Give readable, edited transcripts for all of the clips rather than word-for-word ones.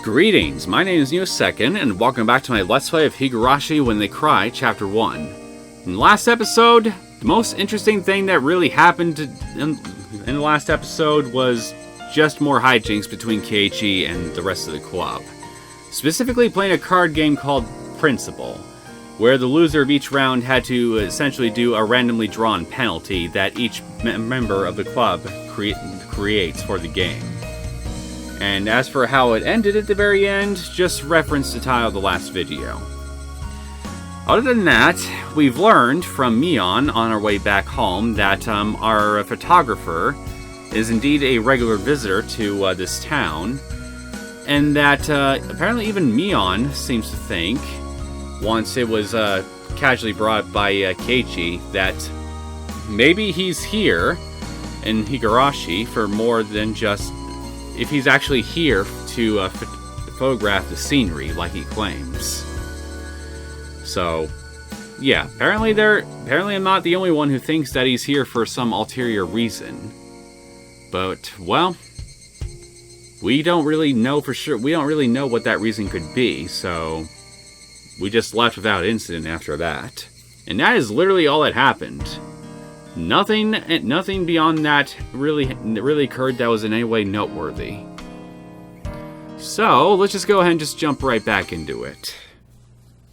Greetings, my name is Neosekken, and welcome back to my Let's Play of Higurashi When They Cry, Chapter 1. In the last episode, the most interesting thing that really happened in the last episode was just more hijinks between Keiichi and the rest of the club. Specifically playing a card game called Principle, where the loser of each round had to essentially do a randomly drawn penalty that each member of the club creates for the game. And as for how it ended at the very end, just reference the title of the last video. Other than that, we've learned from Mion on our way back home that our photographer is indeed a regular visitor to this town, and that apparently even Mion seems to think, once it was casually brought up by Keiichi, that maybe he's here in Higurashi for more than just... if he's actually here to photograph the scenery like he claims. So, yeah, apparently I'm not the only one who thinks that he's here for some ulterior reason. But, well, we don't really know for sure. We don't really know what that reason could be, so we just left without incident after that. And that is literally all that happened. Nothing beyond that really occurred that was in any way noteworthy. So, let's just go ahead and just jump right back into it.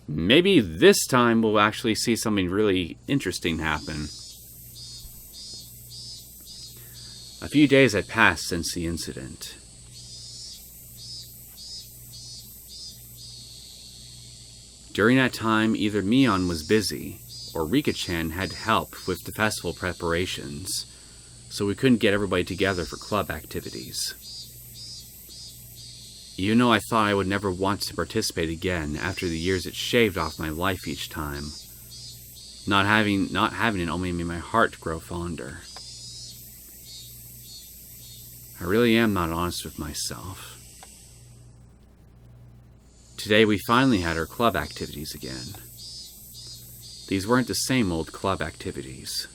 Maybe this time we'll actually see something really interesting happen. A few days had passed since the incident. During that time, either Mion was busy, or Rika-chan had help with the festival preparations, so we couldn't get everybody together for club activities. Even though I thought I would never want to participate again after the years it shaved off my life each time, not having it only made my heart grow fonder. I really am not honest with myself. Today we finally had our club activities again. These weren't the same old club activities.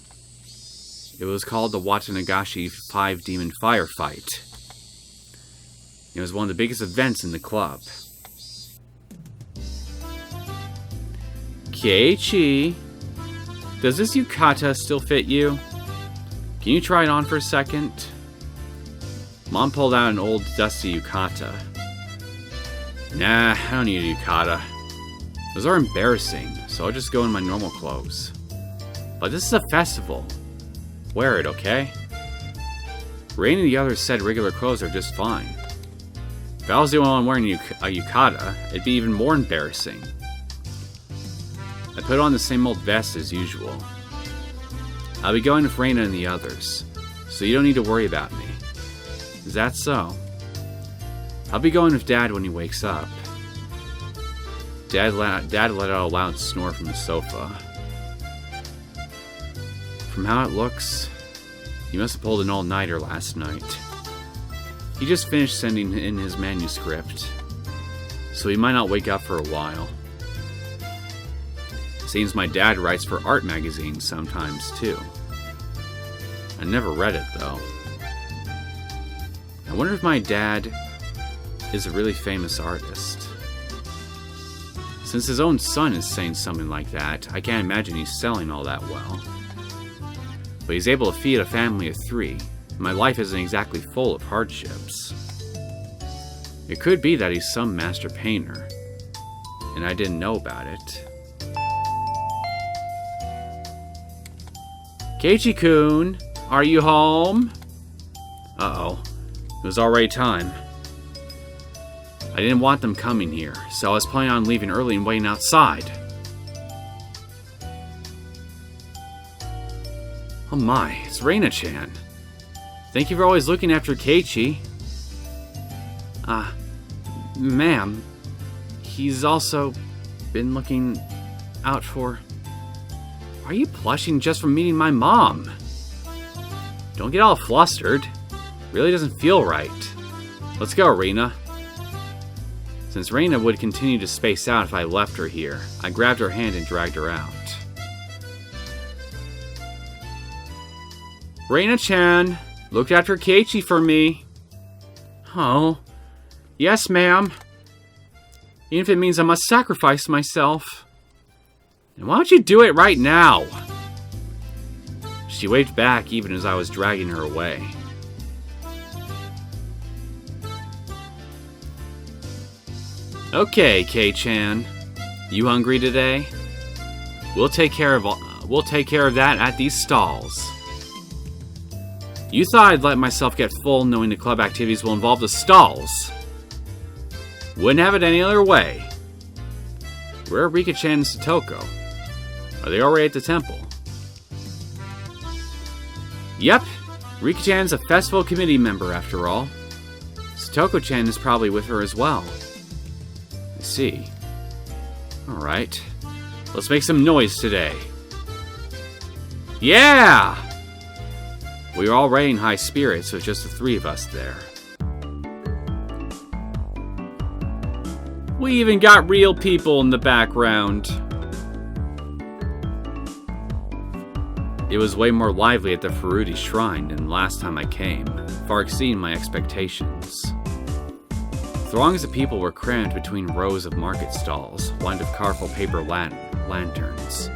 It was called the Watanagashi 5 Demon Firefight. It was one of the biggest events in the club. Keiichi, does this yukata still fit you? Can you try it on for a second? Mom pulled out an old dusty yukata. Nah, I don't need a yukata. Those are embarrassing, so I'll just go in my normal clothes. But this is a festival. Wear it, okay? Rain and the others said regular clothes are just fine. If I was the only one wearing a yukata, it'd be even more embarrassing. I put on the same old vest as usual. I'll be going with Reina and the others, so you don't need to worry about me. Is that so? I'll be going with Dad when he wakes up. Dad let out a loud snore from the sofa. From how it looks, he must have pulled an all-nighter last night. He just finished sending in his manuscript, so he might not wake up for a while. Seems my dad writes for art magazines sometimes, too. I never read it, though. I wonder if my dad is a really famous artist. Since his own son is saying something like that, I can't imagine he's selling all that well. But he's able to feed a family of 3, and my life isn't exactly full of hardships. It could be that he's some master painter, and I didn't know about it. Keiichi-kun, are you home? Uh-oh, it was already time. I didn't want them coming here, so I was planning on leaving early and waiting outside. Oh my, it's Reina-chan. Thank you for always looking after Keiichi. Ma'am, he's also been looking out for... Are you blushing just from meeting my mom? Don't get all flustered. Really doesn't feel right. Let's go, Reina. Since Reina would continue to space out if I left her here, I grabbed her hand and dragged her out. Reina-chan, looked after Keiichi for me. Oh, yes, ma'am. Even if it means I must sacrifice myself. And why don't you do it right now? She waved back even as I was dragging her away. Okay, K-chan. You hungry today? We'll take care of that at these stalls. You thought I'd let myself get full knowing the club activities will involve the stalls. Wouldn't have it any other way. Where are Rika-chan and Satoko? Are they already at the temple? Yep, Rika-chan's a festival committee member after all. Satoko-chan is probably with her as well. I see. Alright. Let's make some noise today. Yeah! We were already in high spirits, so it's just the three of us there. We even got real people in the background. It was way more lively at the Furuti Shrine than last time I came, far exceeding my expectations. Throngs of people were crammed between rows of market stalls, lined with colorful paper lanterns.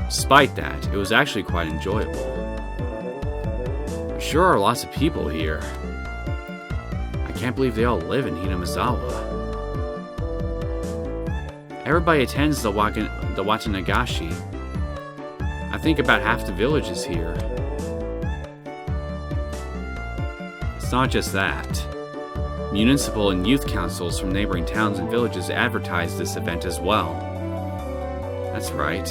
Despite that, it was actually quite enjoyable. There sure are lots of people here. I can't believe they all live in Hinamizawa. Everybody attends the Watanagashi. I think about half the village is here. It's not just that. Municipal and youth councils from neighboring towns and villages advertise this event as well. That's right.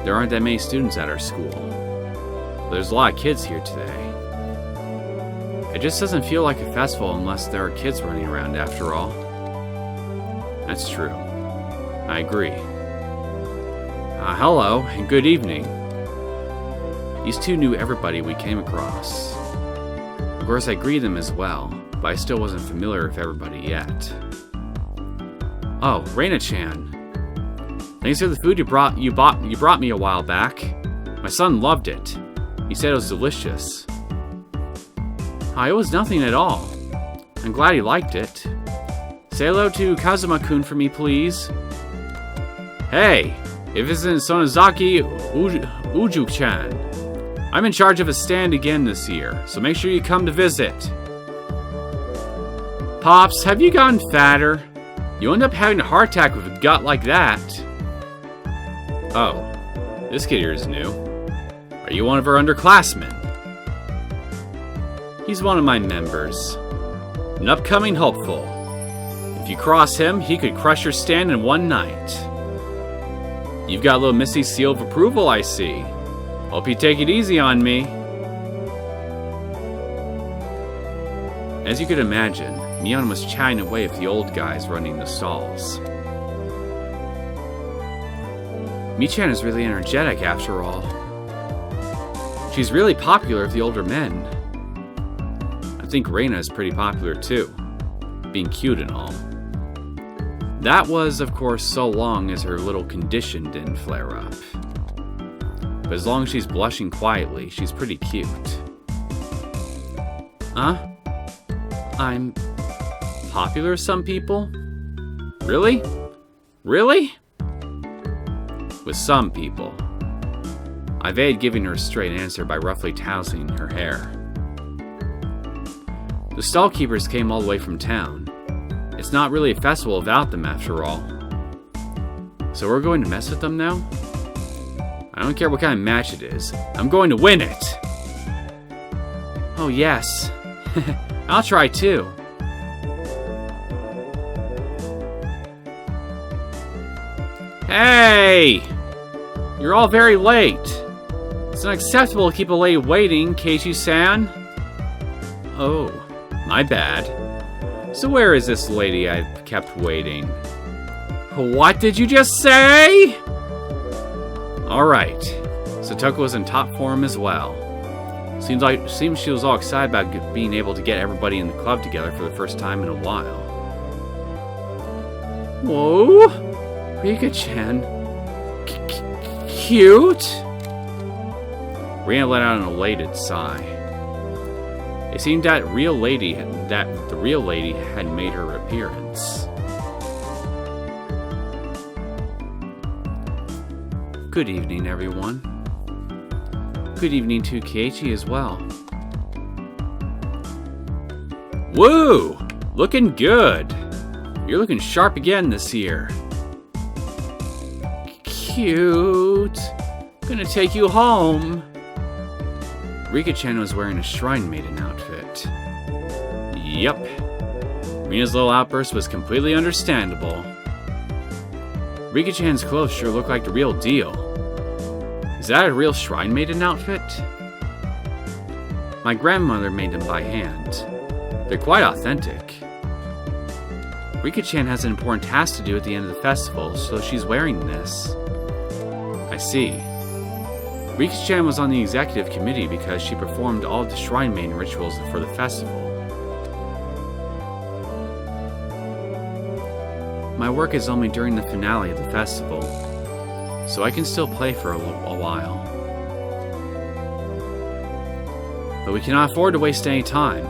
There aren't that many students at our school. But there's a lot of kids here today. It just doesn't feel like a festival unless there are kids running around after all. That's true. I agree. Hello, and good evening. These two knew everybody we came across. Of course, I greeted them as well, but I still wasn't familiar with everybody yet. Oh, Reina-chan. Thanks for the food you brought me a while back. My son loved it. He said it was delicious. It was nothing at all. I'm glad he liked it. Say hello to Kazuma-kun for me, please. Hey, if it isn't Sonozaki Uju-chan. I'm in charge of a stand again this year, so make sure you come to visit. Pops, have you gotten fatter? You end up having a heart attack with a gut like that. Oh, this kid here is new. Are you one of our underclassmen? He's one of my members. An upcoming hopeful. If you cross him, he could crush your stand in one night. You've got a little Missy seal of approval, I see. Hope you take it easy on me. As you could imagine, Mion was chatting away with the old guys running the stalls. Mi-chan is really energetic after all. She's really popular with the older men. I think Reina is pretty popular too, being cute and all. That was, of course, so long as her little condition didn't flare up. But as long as she's blushing quietly, she's pretty cute. Huh? I'm popular with some people? Really? Really? With some people. I evaded giving her a straight answer by roughly tousling her hair. The stall keepers came all the way from town. It's not really a festival without them, after all. So we're going to mess with them now? I don't care what kind of match it is. I'm going to win it! Oh, yes. I'll try too. Hey! You're all very late. It's unacceptable to keep a lady waiting, Keiichi-san. Oh, my bad. So where is this lady I've kept waiting? What did you just say? Alright. Satoko was in top form as well. Seems she was all excited about being able to get everybody in the club together for the first time in a while. Whoa! Rika-chan. Cute? Rina let out an elated sigh. It seemed that the real lady had made her appearance. Good evening, everyone. Good evening to Keiichi as well. Woo! Looking good. You're looking sharp again this year. Cute. Gonna take you home. Rika-chan was wearing a shrine maiden outfit. Yup. Mina's little outburst was completely understandable. Rika-chan's clothes sure look like the real deal. Is that a real shrine maiden outfit? My grandmother made them by hand. They're quite authentic. Rika-chan has an important task to do at the end of the festival, so she's wearing this. I see. Rika-chan was on the executive committee because she performed all of the shrine maiden rituals for the festival. My work is only during the finale of the festival, so I can still play for a while. But we cannot afford to waste any time.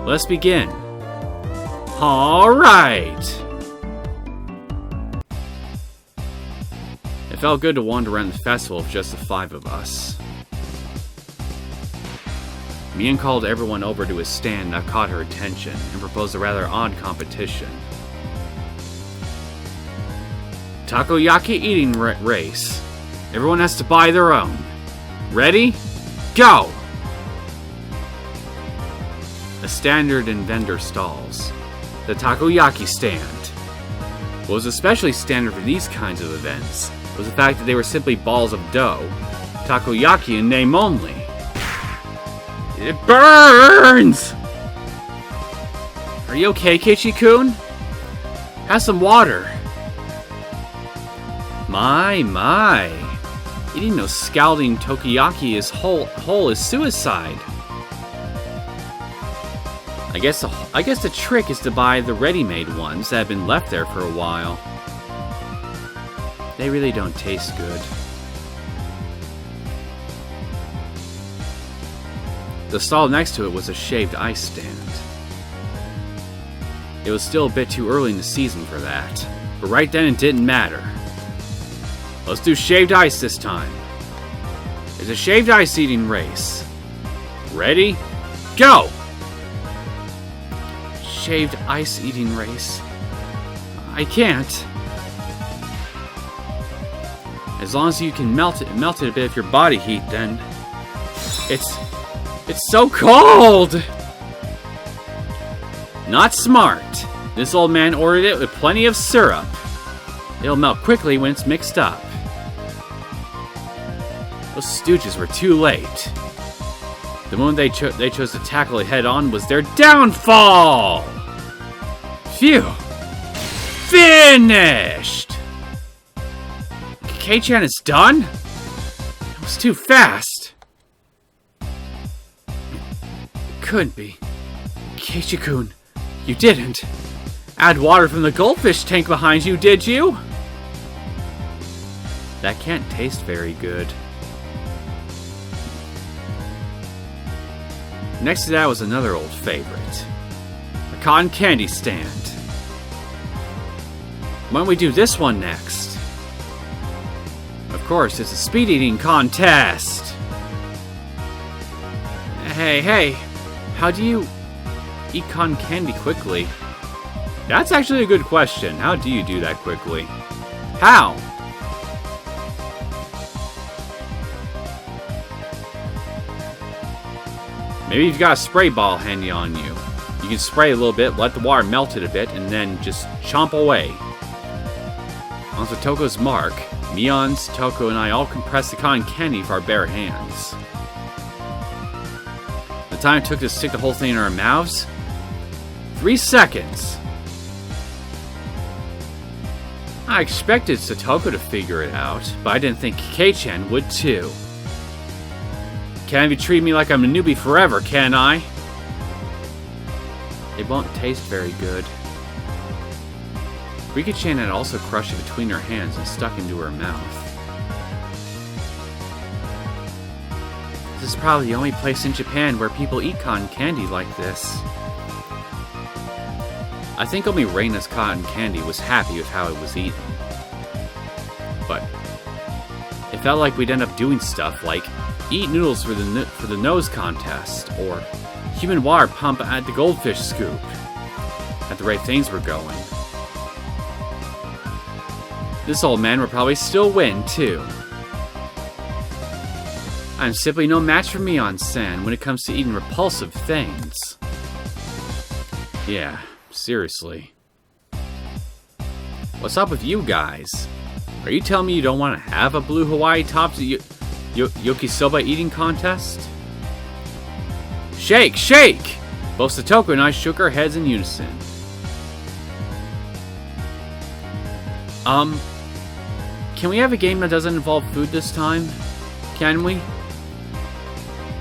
Let's begin. Alright! It felt good to wander around the festival with just the 5 of us. Mian called everyone over to his stand that caught her attention and proposed a rather odd competition. Takoyaki eating race. Everyone has to buy their own. Ready? Go! A standard in vendor stalls. The takoyaki stand. What was especially standard for these kinds of events was the fact that they were simply balls of dough, takoyaki in name only. It burns! Are you okay, Keiichi-kun? Have some water. My. Eating those scalding takoyaki is whole is suicide. I guess the trick is to buy the ready-made ones that have been left there for a while. They really don't taste good. The stall next to it was a shaved ice stand. It was still a bit too early in the season for that, but right then it didn't matter. Let's do shaved ice this time. It's a shaved ice eating race. Ready? Go! Shaved ice eating race. I can't. As long as you can melt it a bit of your body heat, then it's so cold. Not smart. This old man ordered it with plenty of syrup. It'll melt quickly when it's mixed up. Those stooges were too late. The moment they chose to tackle it head-on was their downfall! Phew! Finished! Kei-chan is done? It was too fast. It couldn't be. Keiichi-kun, you didn't add water from the goldfish tank behind you, did you? That can't taste very good. Next to that was another old favorite. A cotton candy stand. Why don't we do this one next? Of course, it's a speed eating contest! Hey, how do you eat cotton candy quickly? That's actually a good question. How do you do that quickly? How? Maybe you've got a spray ball handy on you. You can spray a little bit, let the water melt it a bit, and then just chomp away. On Toko's mark, Mion's, Toko, and I all compressed the cotton candy with our bare hands. The time it took to stick the whole thing in our mouths? 3 seconds. I expected Satoko to figure it out, but I didn't think Kei-chan would too. Can't be treating me like I'm a newbie forever, can I? It won't taste very good. Rika-chan had also crushed it between her hands and stuck into her mouth. This is probably the only place in Japan where people eat cotton candy like this. I think only Reina's cotton candy was happy with how it was eaten. But felt like we'd end up doing stuff like eat noodles for the nose contest, or human water pump at the goldfish scoop. At the rate things were going, this old man would probably still win, too. I'm simply no match for Mion-san when it comes to eating repulsive things. Yeah, seriously. What's up with you guys? Are you telling me you don't want to have a blue Hawaii topped Yokisoba eating contest? Shake! Shake! Both Satoko and I shook our heads in unison. Can we have a game that doesn't involve food this time? Can we?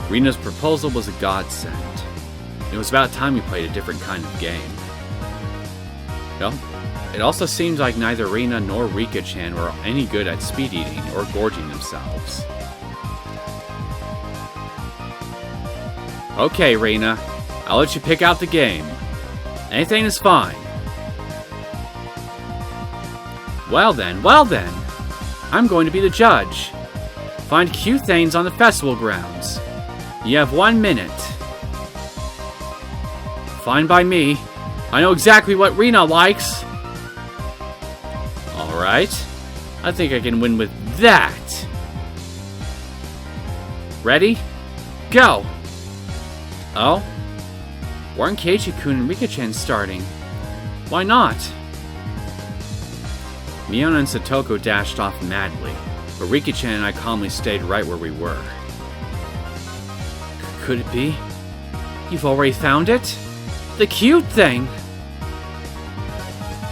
Rina's proposal was a godsend. It was about time we played a different kind of game. Well, it also seems like neither Rina nor Rika-chan were any good at speed eating or gorging themselves. Okay, Rina, I'll let you pick out the game. Anything is fine. Well then, I'm going to be the judge. Find cute things on the festival grounds. You have 1 minute. Fine by me. I know exactly what Rina likes. Alright. I think I can win with that. Ready? Go! Oh? Weren't Keiichi-kun and Rika-chan starting? Why not? Mion and Satoko dashed off madly, but Rika-chan and I calmly stayed right where we were. Could it be? You've already found it? The cute thing!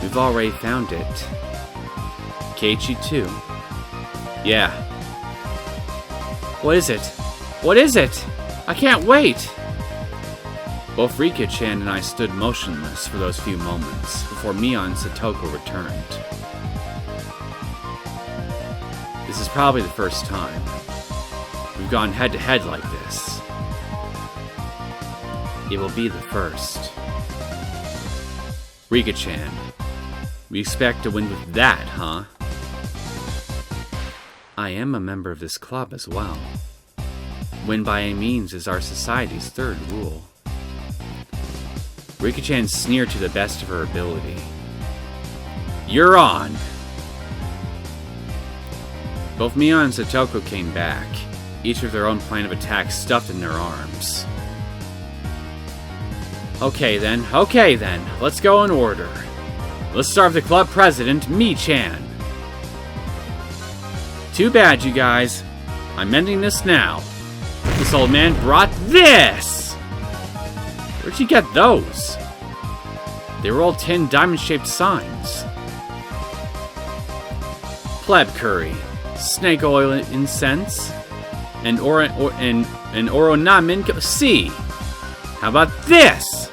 We've already found it. Keiichi too. Yeah. What is it? What is it? I can't wait! Both Rika-chan and I stood motionless for those few moments before Mion and Satoko returned. This is probably the first time we've gone head-to-head like this. It will be the first. Rika-chan, we expect to win with that, huh? I am a member of this club as well. Win by any means is our society's third rule. Rika-chan sneered to the best of her ability. You're on! Both Mion and Satoko came back, each with their own plan of attack stuffed in their arms. Okay then, let's go in order. Let's start with the club president, Mi-chan. Too bad, you guys. I'm ending this now. This old man brought this! Where'd you get those? They were all tin diamond-shaped signs. Pleb curry, snake oil incense, and oronamin C. How about this?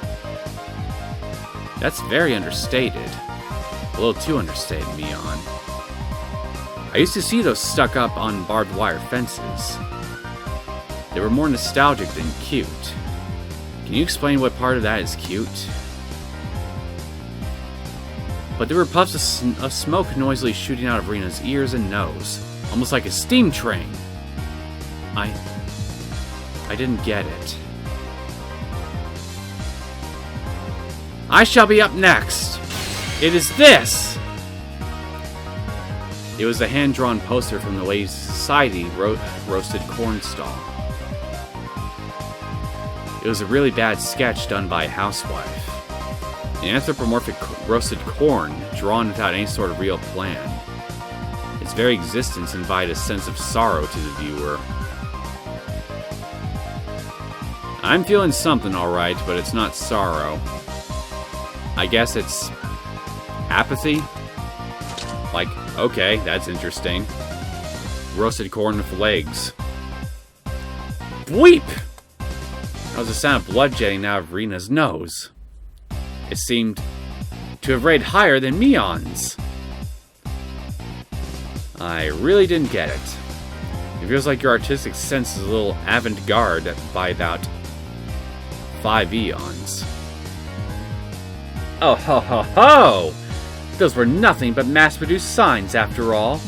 That's very understated. A little too understated, Mion. I used to see those stuck up on barbed wire fences. They were more nostalgic than cute. Can you explain what part of that is cute? But there were puffs of smoke noisily shooting out of Rina's ears and nose, almost like a steam train. I didn't get it. I shall be up next. It is this! It was a hand-drawn poster from the Ladies' Society roasted corn stall. It was a really bad sketch done by a housewife. An anthropomorphic roasted corn drawn without any sort of real plan. Its very existence invited a sense of sorrow to the viewer. I'm feeling something alright, but it's not sorrow. I guess it's apathy? Like, okay, that's interesting. Roasted corn with legs. Bleep! That was the sound of blood jetting out of Rina's nose. It seemed to have rated higher than Mion's. I really didn't get it. It feels like your artistic sense is a little avant-garde by about 5 eons. Oh ho ho ho! Those were nothing but mass-produced signs after all.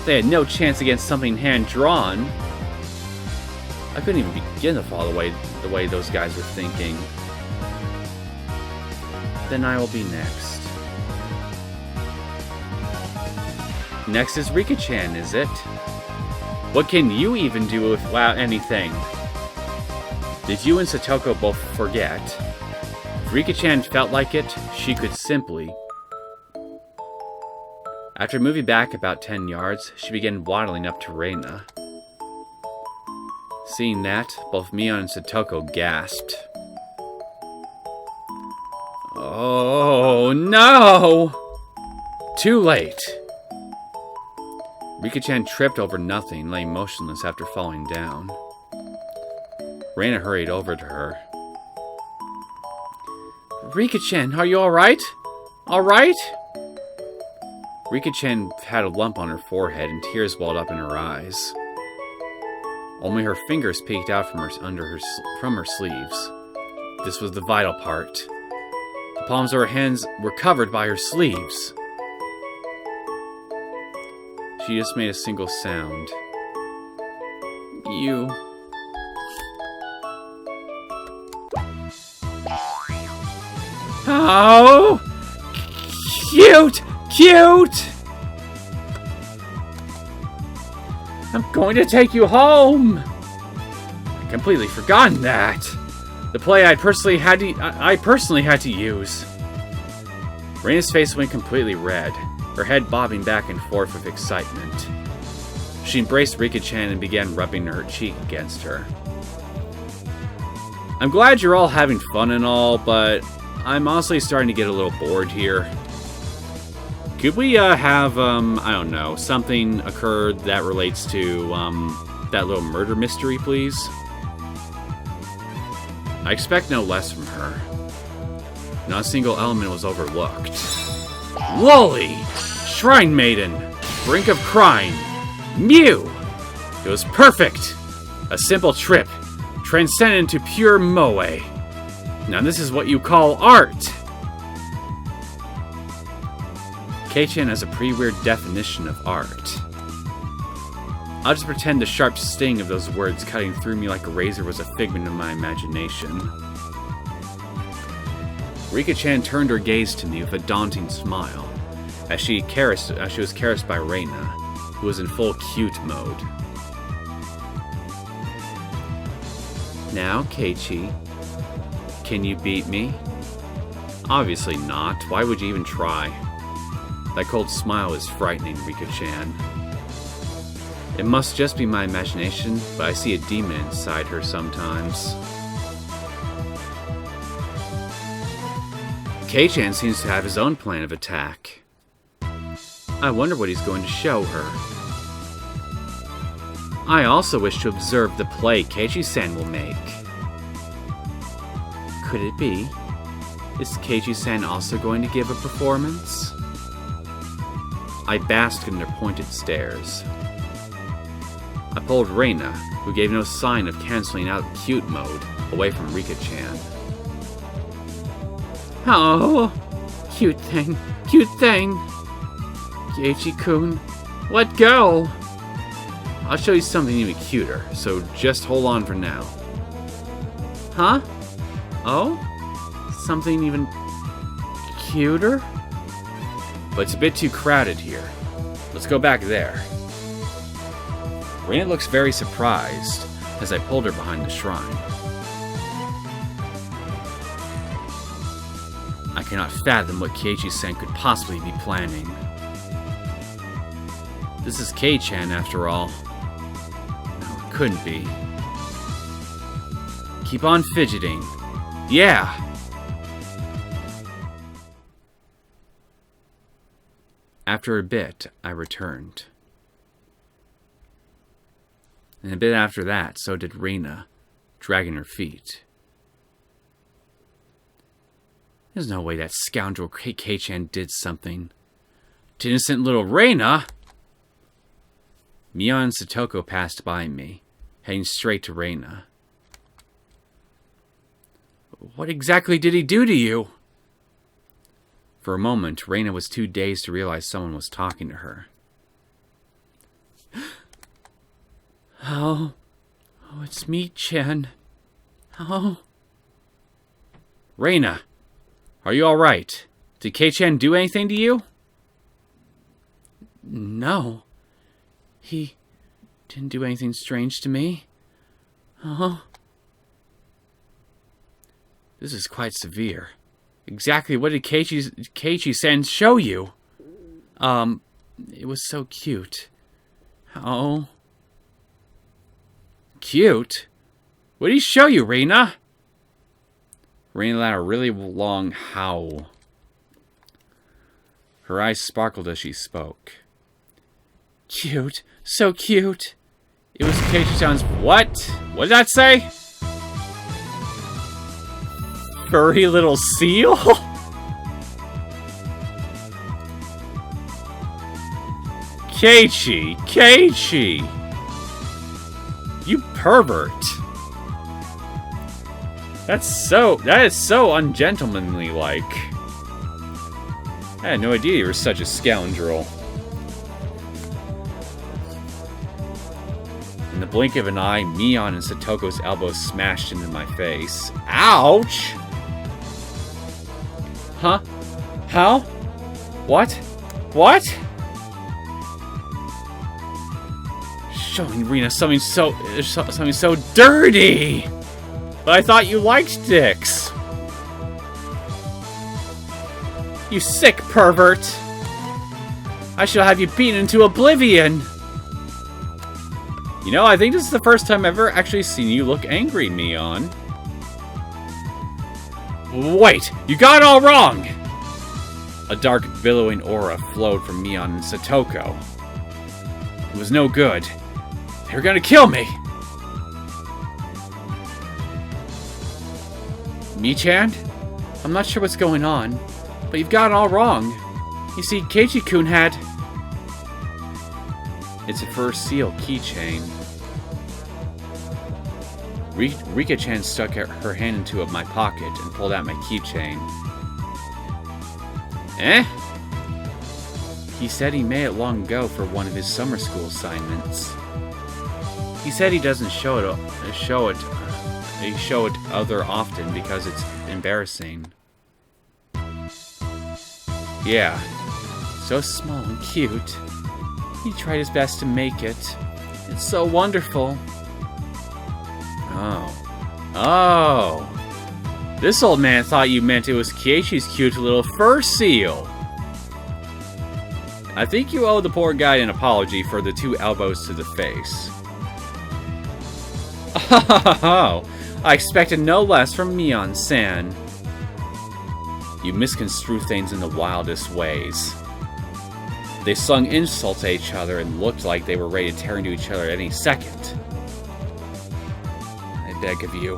They had no chance against something hand-drawn. I couldn't even begin to follow the way those guys were thinking. Then I will be next. Next is Rika-chan, is it? What can you even do without anything? Did you and Satoko both forget? If Rika-chan felt like it, she could simply... After moving back about 10 yards, she began waddling up to Reina. Seeing that, both Mion and Satoko gasped. Oh no! Too late! Rika-chan tripped over nothing, laying motionless after falling down. Reina hurried over to her. Rika-chan, are you alright? Alright? Rika-chan had a lump on her forehead and tears welled up in her eyes. Only her fingers peeked out from her sleeves. This was the vital part. The palms of her hands were covered by her sleeves. She just made a single sound. You. Oh! Cute! Cute! I'm going to take you home! I completely forgotten that. The play I personally had to use. Reina's face went completely red, her head bobbing back and forth with excitement. She embraced Rika-chan and began rubbing her cheek against her. I'm glad you're all having fun and all, but I'm honestly starting to get a little bored here. Could we have, I don't know, something occur that relates to, that little murder mystery, please? I expect no less from her. Not a single element was overlooked. Loli! Shrine Maiden! Brink of crime! Mew! It was perfect! A simple trip, transcendent into pure moe. Now this is what you call art! K-chan has a pretty weird definition of art. I'll just pretend the sharp sting of those words cutting through me like a razor was a figment of my imagination. Rika-chan turned her gaze to me with a daunting smile, as she was caressed by Reina, who was in full cute mode. Now, Keiichi, can you beat me? Obviously not. Why would you even try? That cold smile is frightening, Rika-chan. It must just be my imagination, but I see a demon inside her sometimes. Kei-chan seems to have his own plan of attack. I wonder what he's going to show her. I also wish to observe the play Keiichi-san will make. Could it be? Is Keiichi-san also going to give a performance? I basked in their pointed stares. I pulled Reina, who gave no sign of canceling out cute mode, away from Rika-chan. Oh, cute thing, cute thing. Keiichi-kun, let go. I'll show you something even cuter, so just hold on for now. Huh? Oh? Something even cuter? But it's a bit too crowded here. Let's go back there. Reina looks very surprised as I pulled her behind the shrine. I cannot fathom what Keiichi-san could possibly be planning. This is Kei-chan after all. No, it couldn't be. Keep on fidgeting. Yeah! After a bit, I returned. And a bit after that, so did Reina, dragging her feet. There's no way that scoundrel Kei-chan did something. To innocent little Reina! Mion and Satoko passed by me, heading straight to Reina. What exactly did he do to you? For a moment, Reina was too dazed to realize someone was talking to her. Oh, it's me, Chan. Oh. Reina, are you alright? Did K-chan do anything to you? No. He didn't do anything strange to me. Oh. This is quite severe. Exactly what did Keiichi-san show you? It was so cute. Oh. Cute? What did he show you, Reina? Reina let out a really long howl. Her eyes sparkled as she spoke. Cute. So cute. It was Keiichi-san's... What? What did that say? Furry little seal? Keiichi! You pervert! That is so ungentlemanly like. I had no idea you were such a scoundrel. In the blink of an eye, Mion and Satoko's elbows smashed into my face. Ouch! Huh? How? What? What? Showing Rena something so dirty! But I thought you liked dicks! You sick pervert! I shall have you beaten into oblivion! You know, I think this is the first time I've ever actually seen you look angry, Mion. Wait! You got it all wrong! A dark, billowing aura flowed from Mion and Satoko. It was no good. They were gonna kill me! Mi-chan? I'm not sure what's going on, but you've got it all wrong. You see, Keiichi-kun had... It's a fur seal keychain. Rika-chan stuck her hand into my pocket and pulled out my keychain. Eh? He said he made it long ago for one of his summer school assignments. He said he doesn't show it other often because it's embarrassing. Yeah, so small and cute. He tried his best to make it. It's so wonderful. Oh. This old man thought you meant it was Keiichi's cute little fur seal. I think you owe the poor guy an apology for the 2 elbows to the face. Oh, I expected no less from Mion-san. You misconstrue things in the wildest ways. They slung insults at each other and looked like they were ready to tear into each other at any second. I beg of you.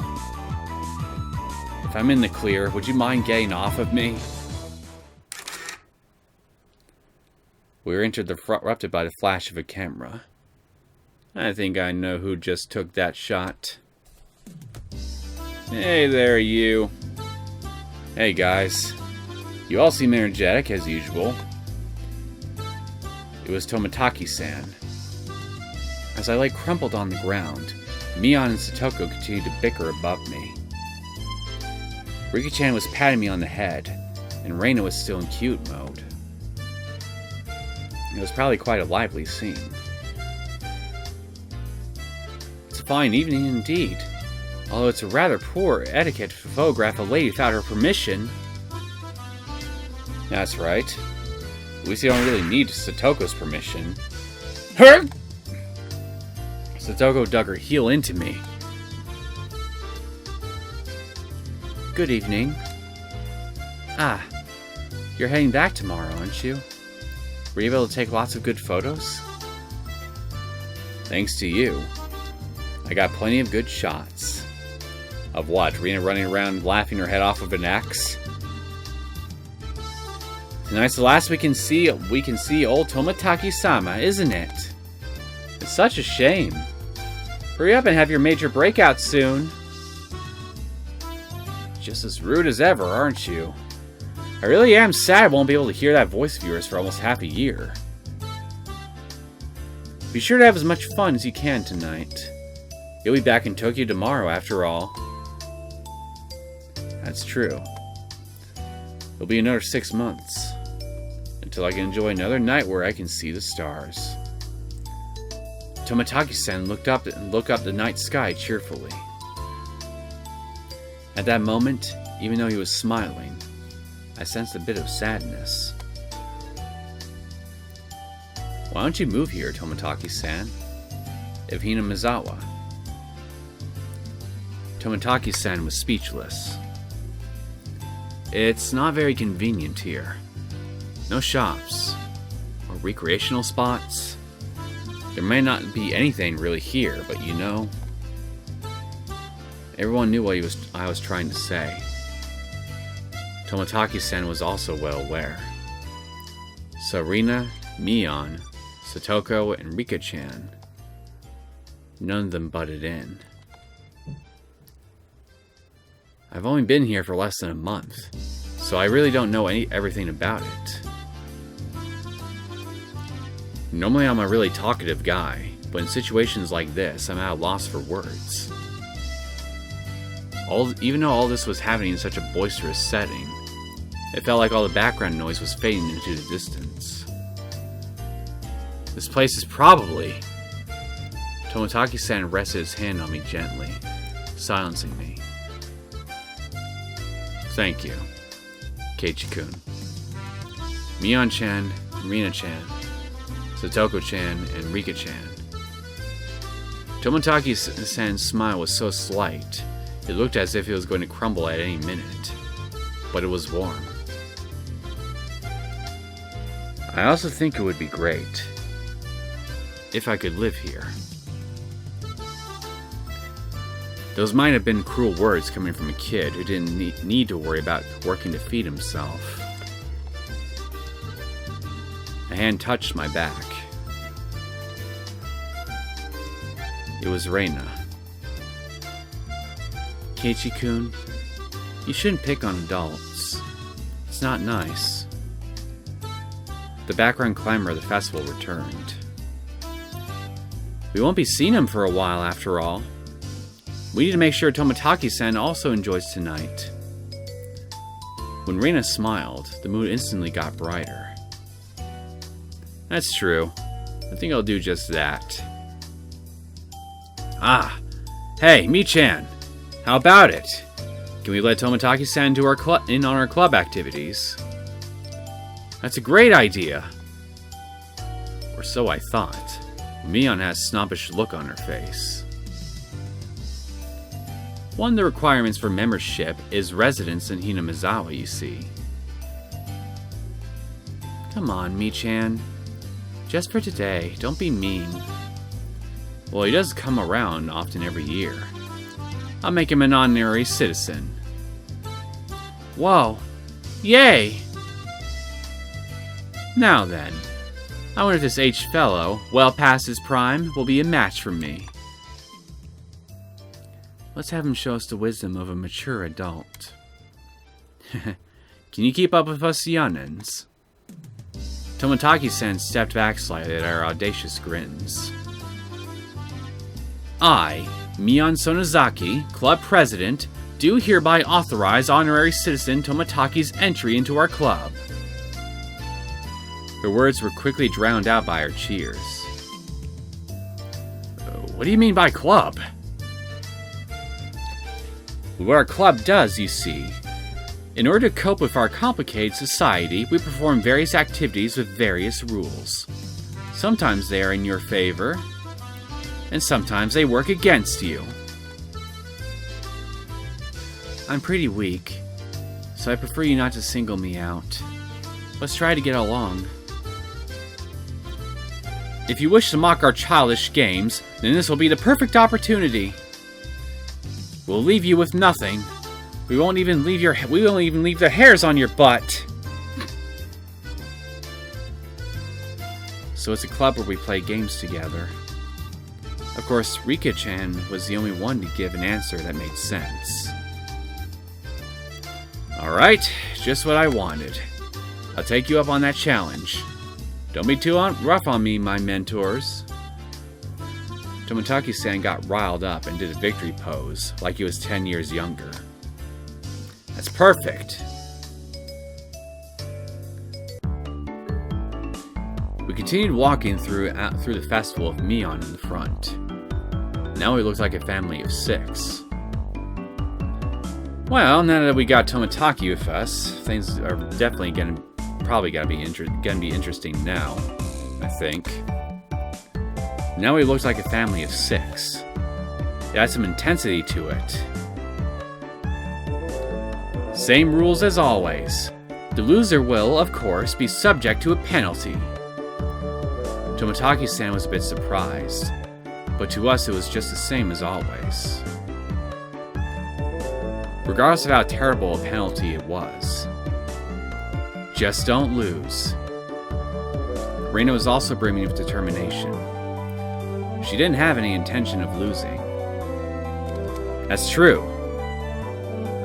If I'm in the clear, would you mind getting off of me? We were interrupted by the flash of a camera. I think I know who just took that shot. Hey there, you. Hey, guys. You all seem energetic, as usual. It was Tomitake-san. As I lay crumpled on the ground, Mion and Satoko continued to bicker above me. Rika-chan was patting me on the head, and Reina was still in cute mode. It was probably quite a lively scene. It's a fine evening indeed, although it's a rather poor etiquette to photograph a lady without her permission. That's right. At least you don't really need Satoko's permission. Her! Satoko dug her heel into me. Good evening. Ah, you're heading back tomorrow, aren't you? Were you able to take lots of good photos? Thanks to you. I got plenty of good shots. Of what? Rena running around laughing her head off with an axe? Tonight's the last we can see old Tomitake-sama, isn't it? It's such a shame. Hurry up and have your major breakout soon. Just as rude as ever, aren't you? I really am sad I won't be able to hear that voice of yours for almost half a year. Be sure to have as much fun as you can tonight. You'll be back in Tokyo tomorrow, after all. That's true. It'll be another 6 months. Until I can enjoy another night where I can see the stars. Tomitake-san looked up the night sky cheerfully. At that moment, even though he was smiling, I sensed a bit of sadness. Why don't you move here, Tomitake-san? If Hinamizawa. Tomitake-san was speechless. It's not very convenient here. No shops or recreational spots. There may not be anything really here, but you know. Everyone knew what I was trying to say. Tomitake-san was also well aware. Sarina, Mion, Satoko, and Rika-chan. None of them butted in. I've only been here for less than a month, so I really don't know everything about it. Normally I'm a really talkative guy, but in situations like this, I'm at a loss for words. Even though all this was happening in such a boisterous setting, it felt like all the background noise was fading into the distance. This place is probably... Tomitake-san rested his hand on me gently, silencing me. Thank you, Keiichi-kun. Mion-chan, Rina-chan, Satoko-chan, and Rika-chan. Tomitake-san's smile was so slight, it looked as if it was going to crumble at any minute. But it was warm. I also think it would be great if I could live here. Those might have been cruel words coming from a kid who didn't need to worry about working to feed himself. A hand touched my back. It was Reina. Keiichi-kun, you shouldn't pick on adults. It's not nice. The background clamor of the festival returned. We won't be seeing him for a while, after all. We need to make sure Tomitake-san also enjoys tonight. When Reina smiled, the mood instantly got brighter. That's true. I think I'll do just that. Ah! Hey, Mi-chan! How about it? Can we let Tomitake-san do in on our club activities? That's a great idea! Or so I thought. Mion had a snobbish look on her face. One of the requirements for membership is residence in Hinamizawa, you see. Come on, Mi-chan. Just for today, don't be mean. Well, he does come around often every year. I'll make him an honorary citizen. Whoa! Yay! Now then, I wonder if this H fellow, well past his prime, will be a match for me. Let's have him show us the wisdom of a mature adult. Can you keep up with us Yonens? Tomitake-san stepped back slightly at our audacious grins. I, Mion Sonozaki, club president, do hereby authorize honorary citizen Tomitake's entry into our club. Her words were quickly drowned out by our cheers. What do you mean by club? What our club does, you see. In order to cope with our complicated society, we perform various activities with various rules. Sometimes they are in your favor, and sometimes they work against you. I'm pretty weak, so I prefer you not to single me out. Let's try to get along. If you wish to mock our childish games, then this will be the perfect opportunity. We'll leave you with nothing. We won't even leave the hairs on your butt. So it's a club where we play games together. Of course, Rika-chan was the only one to give an answer that made sense. Alright, just what I wanted. I'll take you up on that challenge. Don't be too rough on me, my mentors. Tomitake-san got riled up and did a victory pose, like he was 10 years younger. That's perfect! We continued walking through the festival with Mion in the front. Now we looked like a family of 6. Well, now that we got Tomitake with us, things are definitely probably gonna be interesting now, I think. Now we looked like a family of 6. It had some intensity to it. Same rules as always. The loser will, of course, be subject to a penalty. Tomitake-san was a bit surprised, but to us it was just the same as always. Regardless of how terrible a penalty it was. Just don't lose. Reina was also brimming with determination. She didn't have any intention of losing. That's true.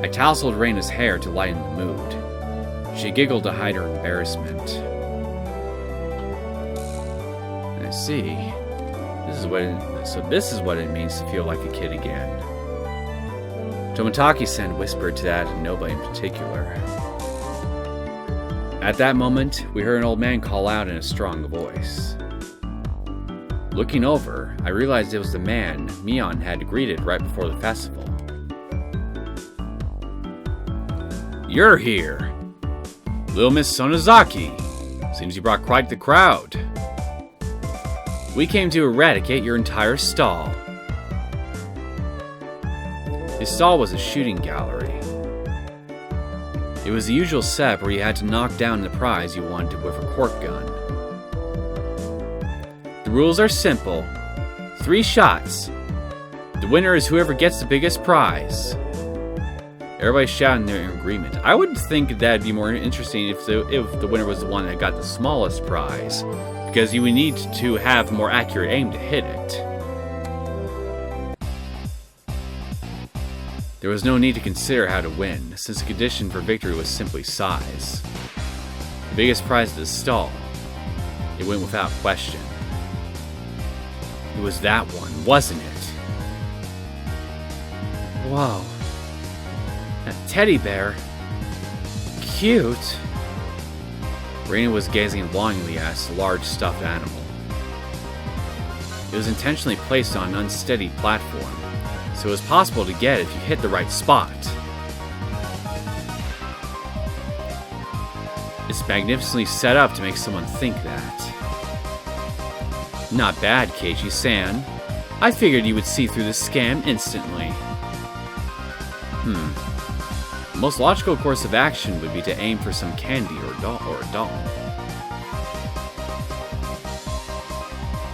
I tousled Reina's hair to lighten the mood. She giggled to hide her embarrassment. I see. This is what it means to feel like a kid again. Tomitake-san whispered to that nobody in particular. At that moment, we heard an old man call out in a strong voice. Looking over, I realized it was the man Mion had greeted right before the festival. You're here! Little Miss Sonozaki! Seems you brought quite the crowd. We came to eradicate your entire stall. His stall was a shooting gallery. It was the usual setup where you had to knock down the prize you wanted with a cork gun. The rules are simple. 3 shots. The winner is whoever gets the biggest prize. Everybody shouted their agreement. I would think that'd be more interesting if the winner was the one that got the smallest prize, because you would need to have more accurate aim to hit it. There was no need to consider how to win, since the condition for victory was simply size. The biggest prize of the stall. It went without question. It was that one, wasn't it? Whoa. That teddy bear. Cute. Reina was gazing longingly at this large stuffed animal. It was intentionally placed on an unsteady platform, so it was possible to get if you hit the right spot. It's magnificently set up to make someone think that. Not bad, Keiichi-san. I figured you would see through the scam instantly. The most logical course of action would be to aim for some candy or a doll.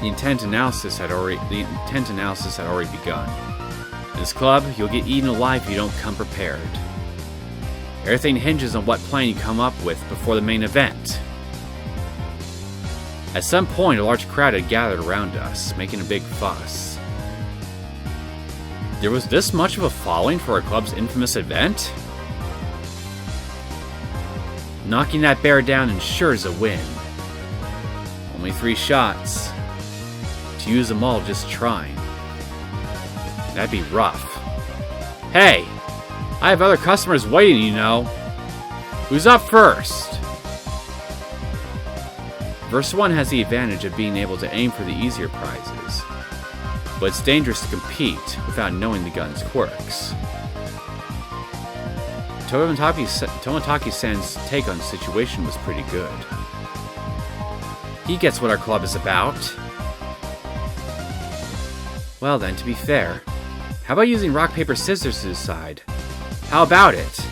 The intent analysis had already begun. In this club, you'll get eaten alive if you don't come prepared. Everything hinges on what plan you come up with before the main event. At some point, a large crowd had gathered around us, making a big fuss. There was this much of a following for our club's infamous event? Knocking that bear down ensures a win. Only 3 shots. To use them all just trying. That'd be rough. Hey! I have other customers waiting, you know. Who's up first? Verse 1 has the advantage of being able to aim for the easier prizes, but it's dangerous to compete without knowing the gun's quirks. Tomitake-san's take on the situation was pretty good. He gets what our club is about. Well then, to be fair, how about using rock, paper, scissors to decide? How about it?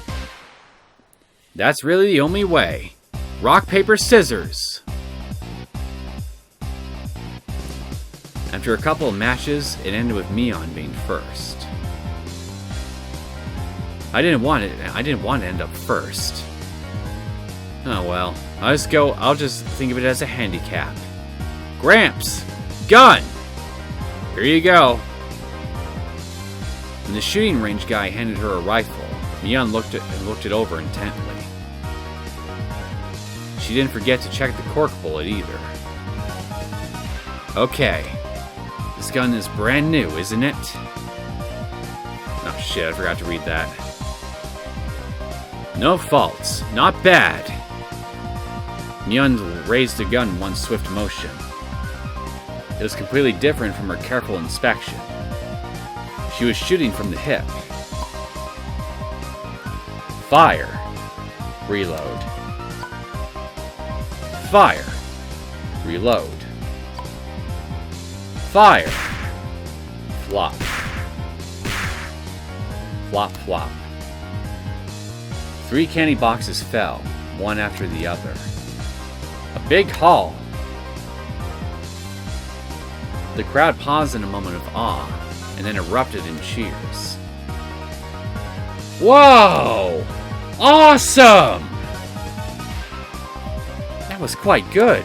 That's really the only way. Rock, paper, scissors! After a couple of matches, it ended with Mion being first. I didn't want to end up first. Oh well, I'll just think of it as a handicap. Gramps! Gun! Here you go. When the shooting range guy handed her a rifle, Mion looked it over intently. She didn't forget to check the cork bullet either. Okay. This gun is brand new, isn't it? Oh shit, I forgot to read that. No faults. Not bad. Mion raised the gun in one swift motion. It was completely different from her careful inspection. She was shooting from the hip. Fire. Reload. Fire. Reload. Fire. Flop. Flop, flop. 3 candy boxes fell, one after the other. A big haul. The crowd paused in a moment of awe, and then erupted in cheers. Whoa! Awesome! That was quite good.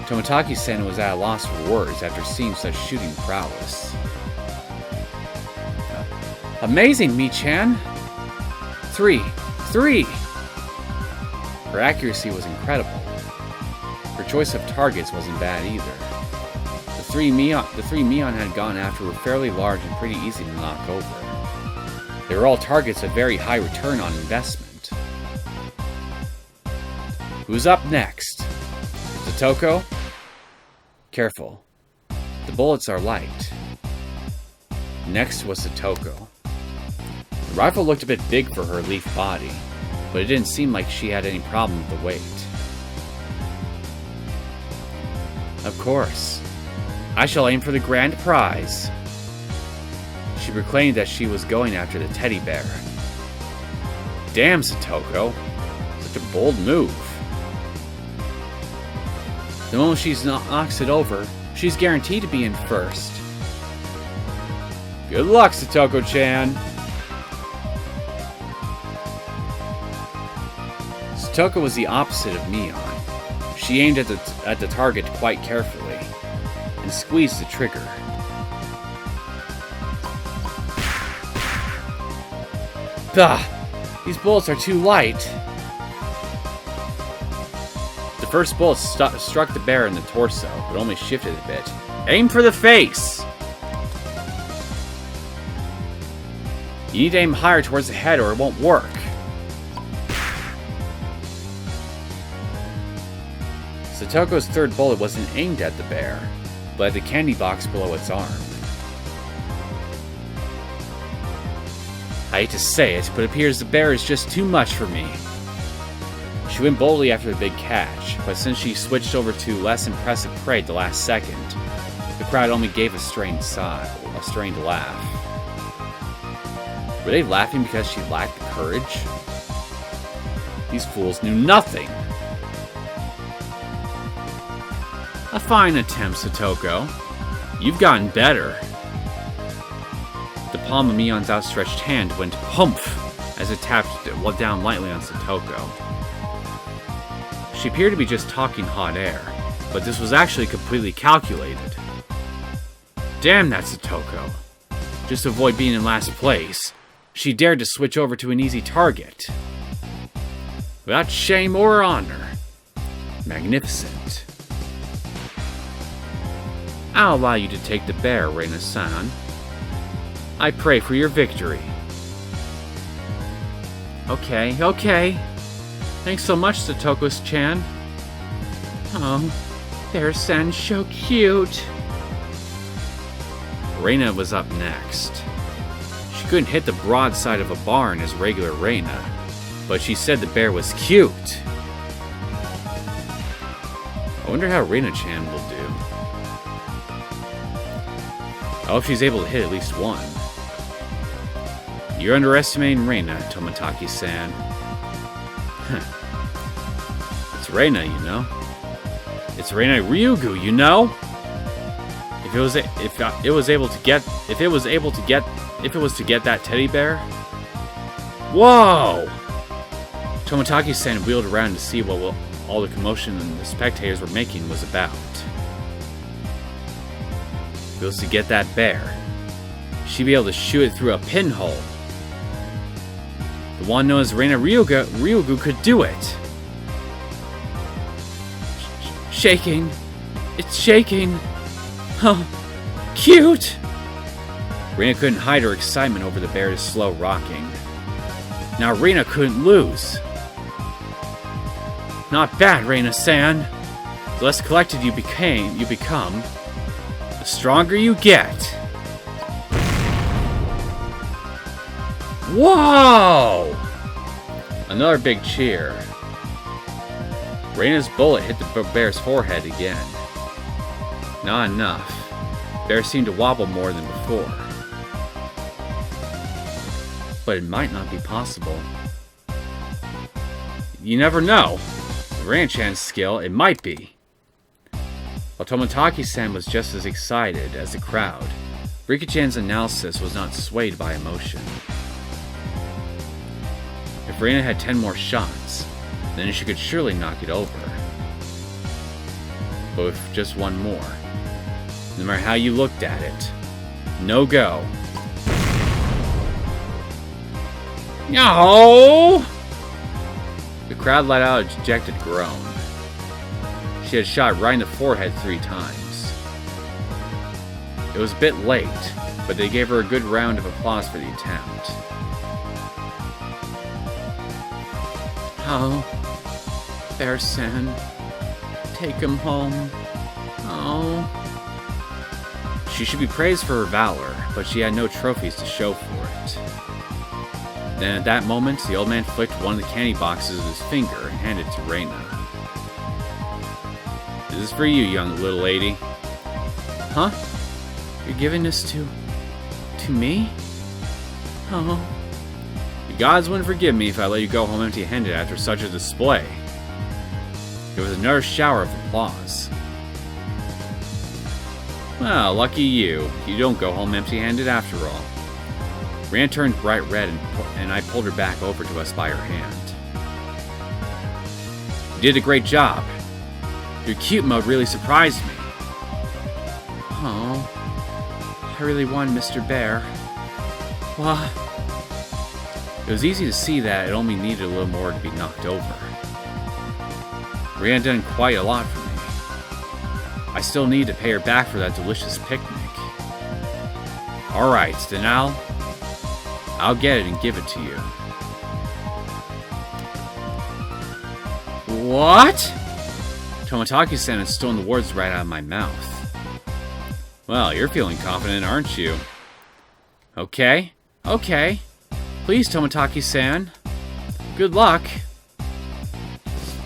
Tomitake-san was at a loss for words after seeing such shooting prowess. Amazing, Mi-chan! 3! Her accuracy was incredible. Her choice of targets wasn't bad either. The three Mion had gone after were fairly large and pretty easy to knock over. They were all targets of very high return on investment. Who's up next? Satoko? Careful. The bullets are light. Next was Satoko. The rifle looked a bit big for her leaf body, but it didn't seem like she had any problem with the weight. Of course. I shall aim for the grand prize. She proclaimed that she was going after the teddy bear. Damn, Satoko. Such a bold move. The moment she knocks it over, she's guaranteed to be in first. Good luck, Satoko-chan. Satoko was the opposite of Mion. She aimed at the target quite carefully and squeezed the trigger. Bah! These bullets are too light. The first bullet struck the bear in the torso, but only shifted a bit. Aim for the face! You need to aim higher towards the head or it won't work. Satoko's third bullet wasn't aimed at the bear, but at the candy box below its arm. I hate to say it, but it appears the bear is just too much for me. She went boldly after the big catch, but since she switched over to less impressive prey at the last second, the crowd only gave a strained laugh. Were they laughing because she lacked the courage? These fools knew nothing! A fine attempt, Satoko. You've gotten better. The palm of Mion's outstretched hand went humph as it tapped down lightly on Satoko. She appeared to be just talking hot air, but this was actually completely calculated. Damn that Satoko. Just to avoid being in last place, she dared to switch over to an easy target. Without shame or honor. Magnificent. I'll allow you to take the bear, Reina-san. I pray for your victory. Okay. Thanks so much, Satoko-chan. Oh, Bear-san's so cute. Reina was up next. She couldn't hit the broadside of a barn as regular Reina, but she said the bear was cute. I wonder how Reina-chan will do. I hope she's able to hit at least one. You're underestimating Reina, Tomitake-san. It's Reina, you know. It's Reina Ryugu, you know. If it was to get that teddy bear. Whoa! Tomitake-san wheeled around to see what all the commotion the spectators were making was about. If it was to get that bear, she'd be able to shoot it through a pinhole. The one known as Reina Ryugu could do it. Shaking. It's shaking. Oh, cute! Reina couldn't hide her excitement over the bear's slow rocking. Now Reina couldn't lose. Not bad, Reina-san. The less collected you become, the stronger you get. Whoa! Another big cheer. Reina's bullet hit the bear's forehead again. Not enough. Bear seemed to wobble more than before. But it might not be possible. You never know. With Reina-chan's skill, it might be. While Tomitake-san was just as excited as the crowd, Rika-chan's analysis was not swayed by emotion. If Reina had 10 more shots, then she could surely knock it over. But with just one more, no matter how you looked at it, no go. No! The crowd let out a dejected groan. She had shot right in the forehead 3 times. It was a bit late, but they gave her a good round of applause for the attempt. Oh, Bear-san, take him home. Oh. She should be praised for her valor, but she had no trophies to show for it. Then at that moment, the old man flicked one of the candy boxes with his finger and handed it to Reina. This is for you, young little lady. Huh? You're giving this to me? Oh. The gods wouldn't forgive me if I let you go home empty-handed after such a display. There was another shower of applause. Well, lucky you. You don't go home empty-handed after all. Reina turned bright red and I pulled her back over to us by her hand. You did a great job. Your cute mode really surprised me. Oh, I really won, Mr. Bear. Well, it was easy to see that it only needed a little more to be knocked over. Reina had done quite a lot for me. I still need to pay her back for that delicious picnic. Alright, then I'll get it and give it to you. What? Tomitake-san had stolen the words right out of my mouth. Well, you're feeling confident, aren't you? Okay. Please, Tomitake-san. Good luck.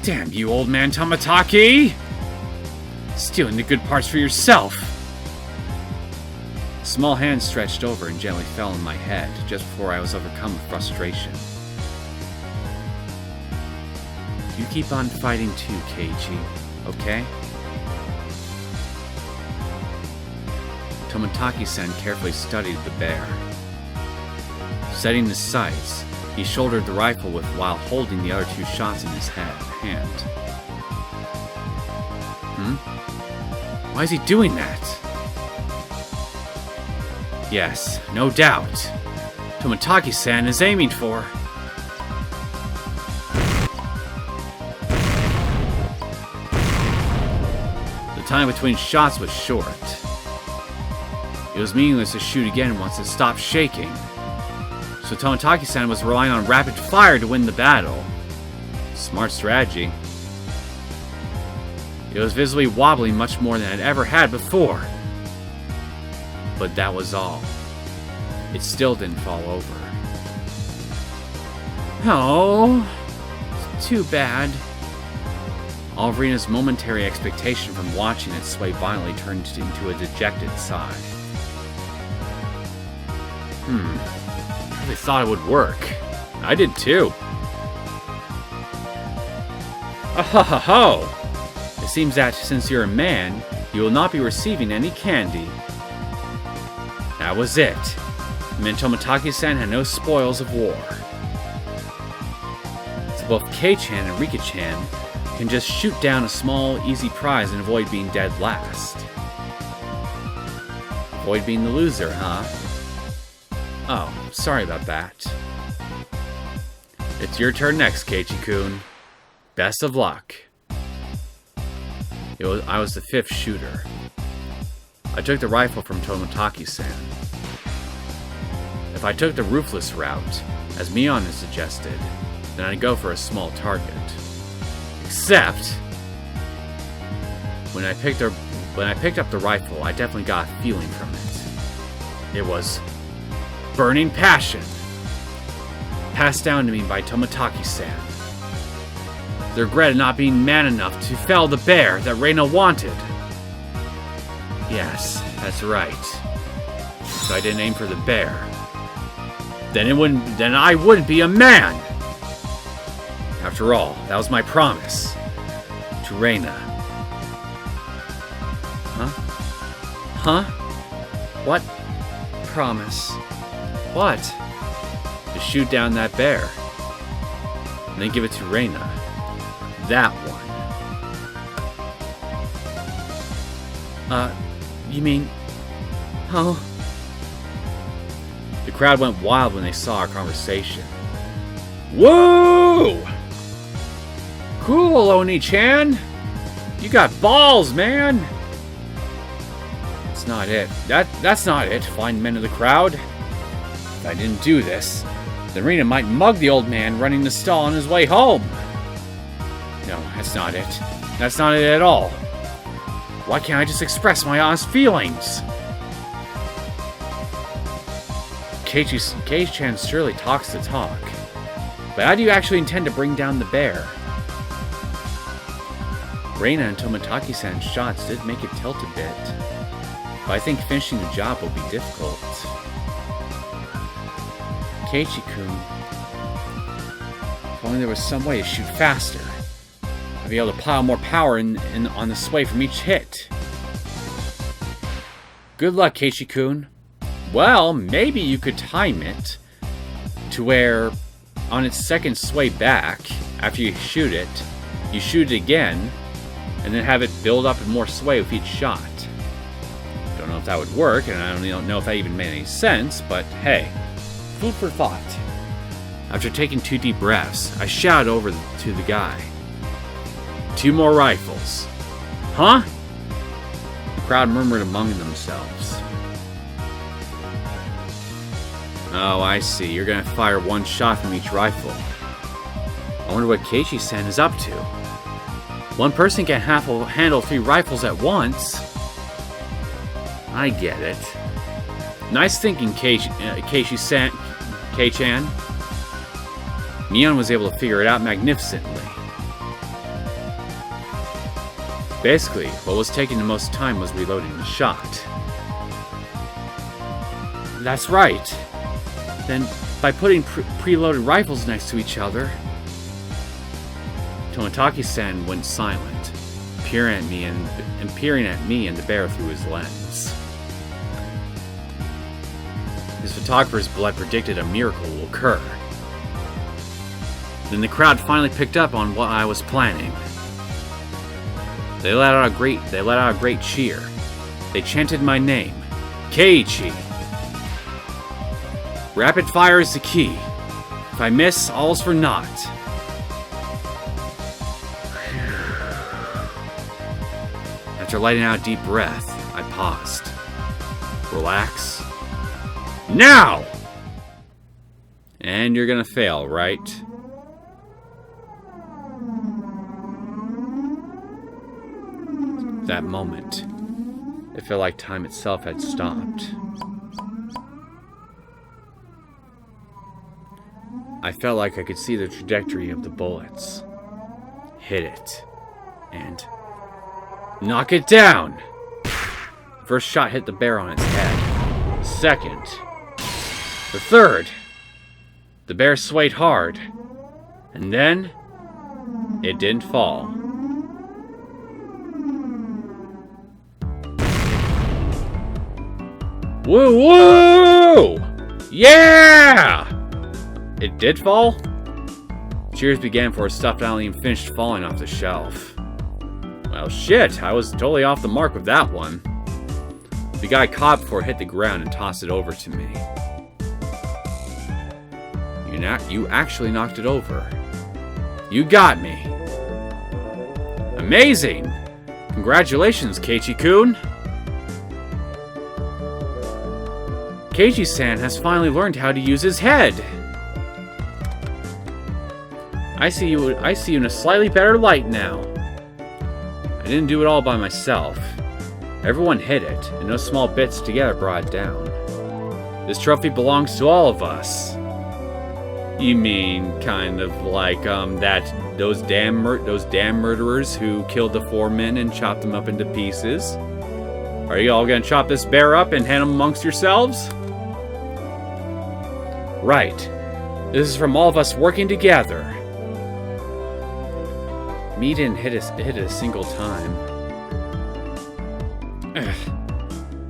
Damn you, old man Tomitake! Stealing the good parts for yourself. A small hand stretched over and gently fell on my head just before I was overcome with frustration. You keep on fighting too, Keiichi, okay? Tomitake-san carefully studied the bear. Setting his sights, he shouldered the rifle while holding the other 2 shots in his hand. Why is he doing that? Yes, no doubt. Tomitake-san is aiming for... The time between shots was short. It was meaningless to shoot again once it stopped shaking. So Tomitake-san was relying on rapid fire to win the battle. Smart strategy. It was visibly wobbling much more than it ever had before. But that was all. It still didn't fall over. Oh, too bad. All of Reina's momentary expectation from watching it sway violently turned into a dejected sigh. I really thought it would work. I did too. Oh! It seems that since you're a man, you will not be receiving any candy. That was it. It meant Tomitake-san had no spoils of war. So both Kei-chan and Rika-chan can just shoot down a small, easy prize and avoid being dead last. Avoid being the loser, huh? Oh, sorry about that. It's your turn next, Keiichi-kun. Best of luck. I was the 5th shooter. I took the rifle from Tomitake-san. If I took the roofless route, as Mion has suggested, then I'd go for a small target. Except, when I picked up the rifle, I definitely got a feeling from it. It was burning passion, passed down to me by Tomitake-san. The regret of not being man enough to fell the bear that Reina wanted. Yes, that's right. If I didn't aim for the bear, then I wouldn't be a man. After all, that was my promise to Reina. Huh? What promise? What? To shoot down that bear. And then give it to Reina. That one. You mean... Oh. The crowd went wild when they saw our conversation. Whoa! Cool, Oni-chan! You got balls, man! That's not it. That's not it, fine men of the crowd. If I didn't do this, then Reina might mug the old man running the stall on his way home. No, that's not it. That's not it at all. Why can't I just express my honest feelings? Kei-chan surely talks the talk. But how do you actually intend to bring down the bear? Reina and Tomitake-san's shots did make it tilt a bit. But I think finishing the job will be difficult. Keiichi-kun, if only there was some way to shoot faster. I'd be able to pile more power on the sway from each hit. Good luck, Keiichi-kun. Well, maybe you could time it to where on its second sway back, after you shoot it again, and then have it build up more sway with each shot. Don't know if that would work, and I don't know if that even made any sense, but hey, food for thought. After taking 2 deep breaths, I shouted over to the guy. 2 more rifles. Huh? The crowd murmured among themselves. Oh, I see. You're gonna fire 1 shot from each rifle. I wonder what Keiichi-san is up to. One person can handle 3 rifles at once. I get it. Nice thinking, Keiichi-san. Kei-chan. Mion was able to figure it out magnificently. Basically, what was taking the most time was reloading the shot. That's right. Then, by putting preloaded rifles next to each other... Tomitake-san went silent, peering at me and the bear through his lens. His photographer's blood predicted a miracle will occur. Then the crowd finally picked up on what I was planning. They let out a great cheer. They chanted my name, Keiichi. Rapid fire is the key. If I miss, all's for naught. After letting out a deep breath, I paused. Relax. Now! And you're gonna fail, right? That moment, it felt like time itself had stopped. I felt like I could see the trajectory of the bullets. Hit it. And... knock it down! The first shot hit the bear on its head. The second. The third. The bear swayed hard. And then... it didn't fall. Woo woo! Yeah! It did fall? Cheers began before stuff not even finished falling off the shelf. Well, shit, I was totally off the mark with that one. The guy caught before it hit the ground and tossed it over to me. You actually knocked it over. You got me. Amazing! Congratulations, Keiichi-kun! Keiichi-san has finally learned how to use his head. I see you in a slightly better light now. I didn't do it all by myself. Everyone hit it, and those small bits together brought it down. This trophy belongs to all of us. You mean kind of like those damn murderers who killed the 4 men and chopped them up into pieces? Are you all gonna chop this bear up and hand him amongst yourselves? Right. This is from all of us working together. Me didn't hit it a single time.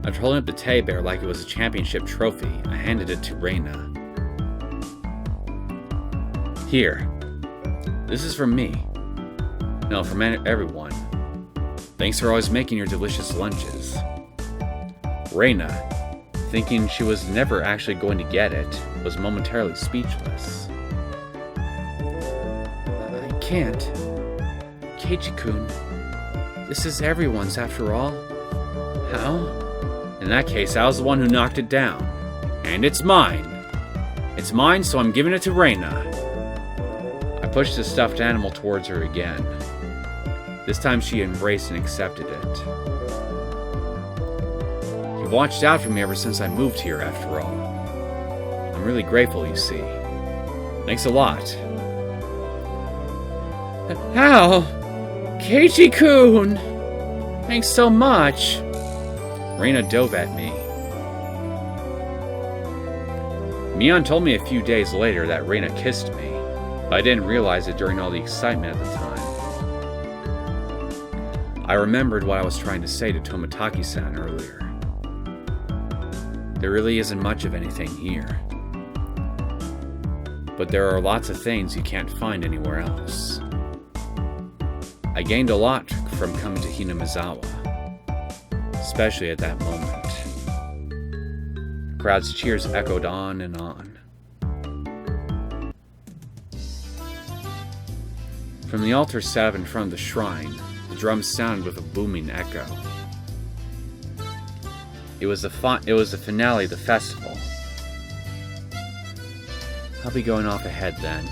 After holding up the teddy bear like it was a championship trophy, I handed it to Reina. Here. This is from me. No, from everyone. Thanks for always making your delicious lunches. Reina, thinking she was never actually going to get it, was momentarily speechless. I can't. Keiichi-kun, this is everyone's after all. How? In that case, I was the one who knocked it down. And it's mine. It's mine, so I'm giving it to Reina. I pushed the stuffed animal towards her again. This time she embraced and accepted it. You've watched out for me ever since I moved here, after all. I'm really grateful, you see. Thanks a lot. How? Keiichi-kun! Thanks so much! Reina dove at me. Mion told me a few days later that Reina kissed me, but I didn't realize it during all the excitement at the time. I remembered what I was trying to say to Tomitake-san earlier. There really isn't much of anything here. But there are lots of things you can't find anywhere else. I gained a lot from coming to Hinamizawa, especially at that moment. The crowd's cheers echoed on and on. From the altar set up in front of the shrine, the drums sounded with a booming echo. It was the finale of the festival. I'll be going off ahead then.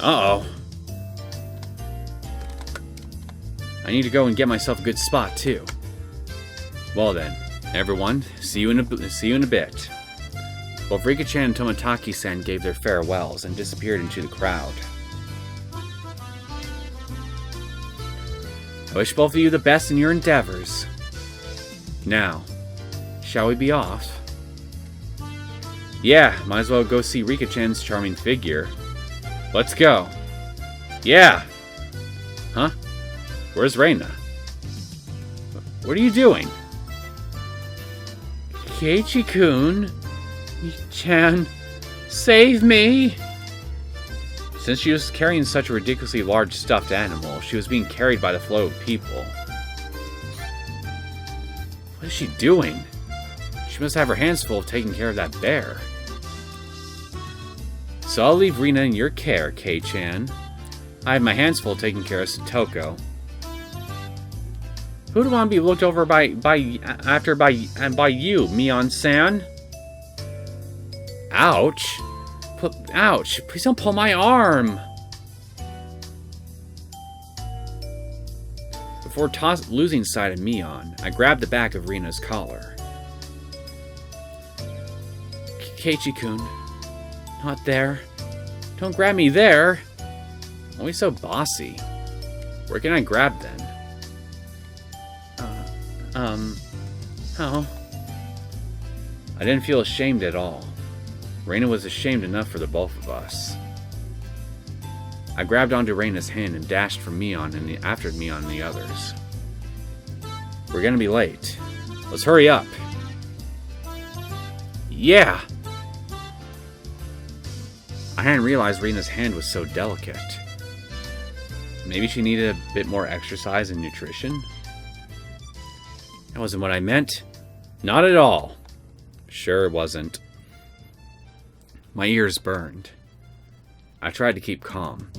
Uh-oh. I need to go and get myself a good spot, too. Well then, everyone, see you in a bit. Both Rika-chan and Tomitake-san gave their farewells and disappeared into the crowd. I wish both of you the best in your endeavors. Now, shall we be off? Yeah, might as well go see Rika-chan's charming figure. Let's go. Yeah! Huh? Where's Reina? What are you doing? Keiichi-kun, Chan, save me! Since she was carrying such a ridiculously large stuffed animal, she was being carried by the flow of people. What is she doing? She must have her hands full of taking care of that bear. So I'll leave Reina in your care, Kei-chan. I have my hands full taking care of Satoko. Who do I want to be looked over by you, Mion-san? Ouch! Ouch! Please don't pull my arm! Before losing sight of Mion, I grabbed the back of Reina's collar. Keiichi-kun, not there. Don't grab me there! Always so bossy. Where can I grab then? How? I didn't feel ashamed at all. Reina was ashamed enough for the both of us. I grabbed onto Reina's hand and dashed for Mion and after Mion and the others. We're gonna be late. Let's hurry up. Yeah! I hadn't realized Reina's hand was so delicate. Maybe she needed a bit more exercise and nutrition? That wasn't what I meant. Not at all. Sure it wasn't. My ears burned. I tried to keep calm.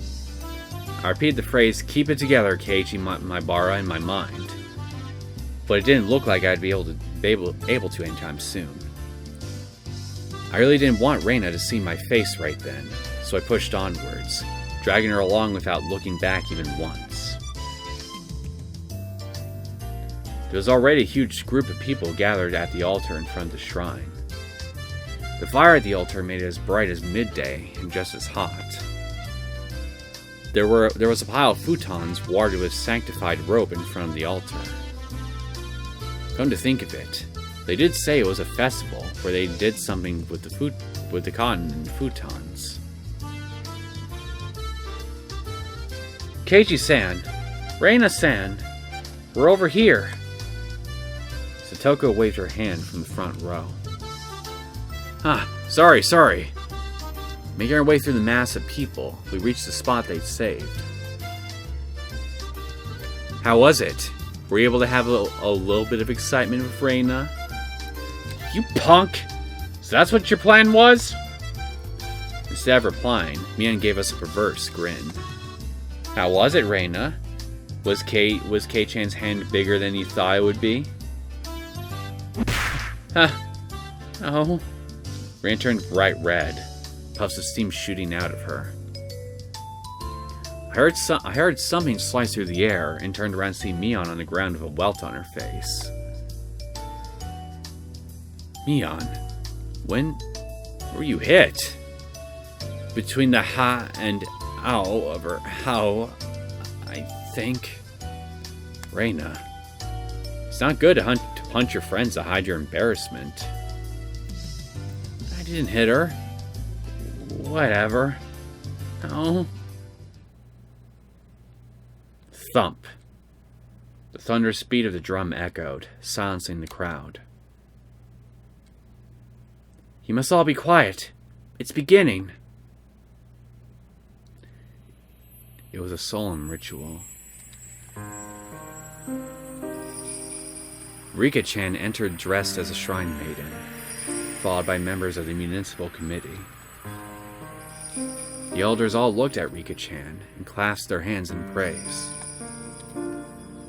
I repeated the phrase, "Keep it together, Keiichi Maibara," in my mind. But it didn't look like I'd be able to be able to anytime soon. I really didn't want Reina to see my face right then, so I pushed onwards, dragging her along without looking back even once. There was already a huge group of people gathered at the altar in front of the shrine. The fire at the altar made it as bright as midday and just as hot. There was a pile of futons watered with sanctified rope in front of the altar. Come to think of it, they did say it was a festival where they did something with the cotton and futons. Keiji-san, Reina-san, we're over here. Satoko waved her hand from the front row. Sorry. Making our way through the mass of people, we reached the spot they'd saved. How was it? Were you able to have a little bit of excitement with Reina? You punk! So that's what your plan was? Instead of replying, Mian gave us a perverse grin. How was it, Reina? Was Kei-chan's hand bigger than you thought it would be? Oh. Reina turned bright red, puffs of steam shooting out of her. I heard something slice through the air and turned around to see Mian on the ground with a welt on her face. Mian, when were you hit? Between the ha and ow of her how, I think. Reina, it's not good to punch your friends to hide your embarrassment. I didn't hit her. Whatever. Oh. Thump. The thunderous beat of the drum echoed, silencing the crowd. You must all be quiet. It's beginning. It was a solemn ritual. Rika-chan entered dressed as a shrine maiden, followed by members of the municipal committee. The elders all looked at Rika-chan and clasped their hands in praise.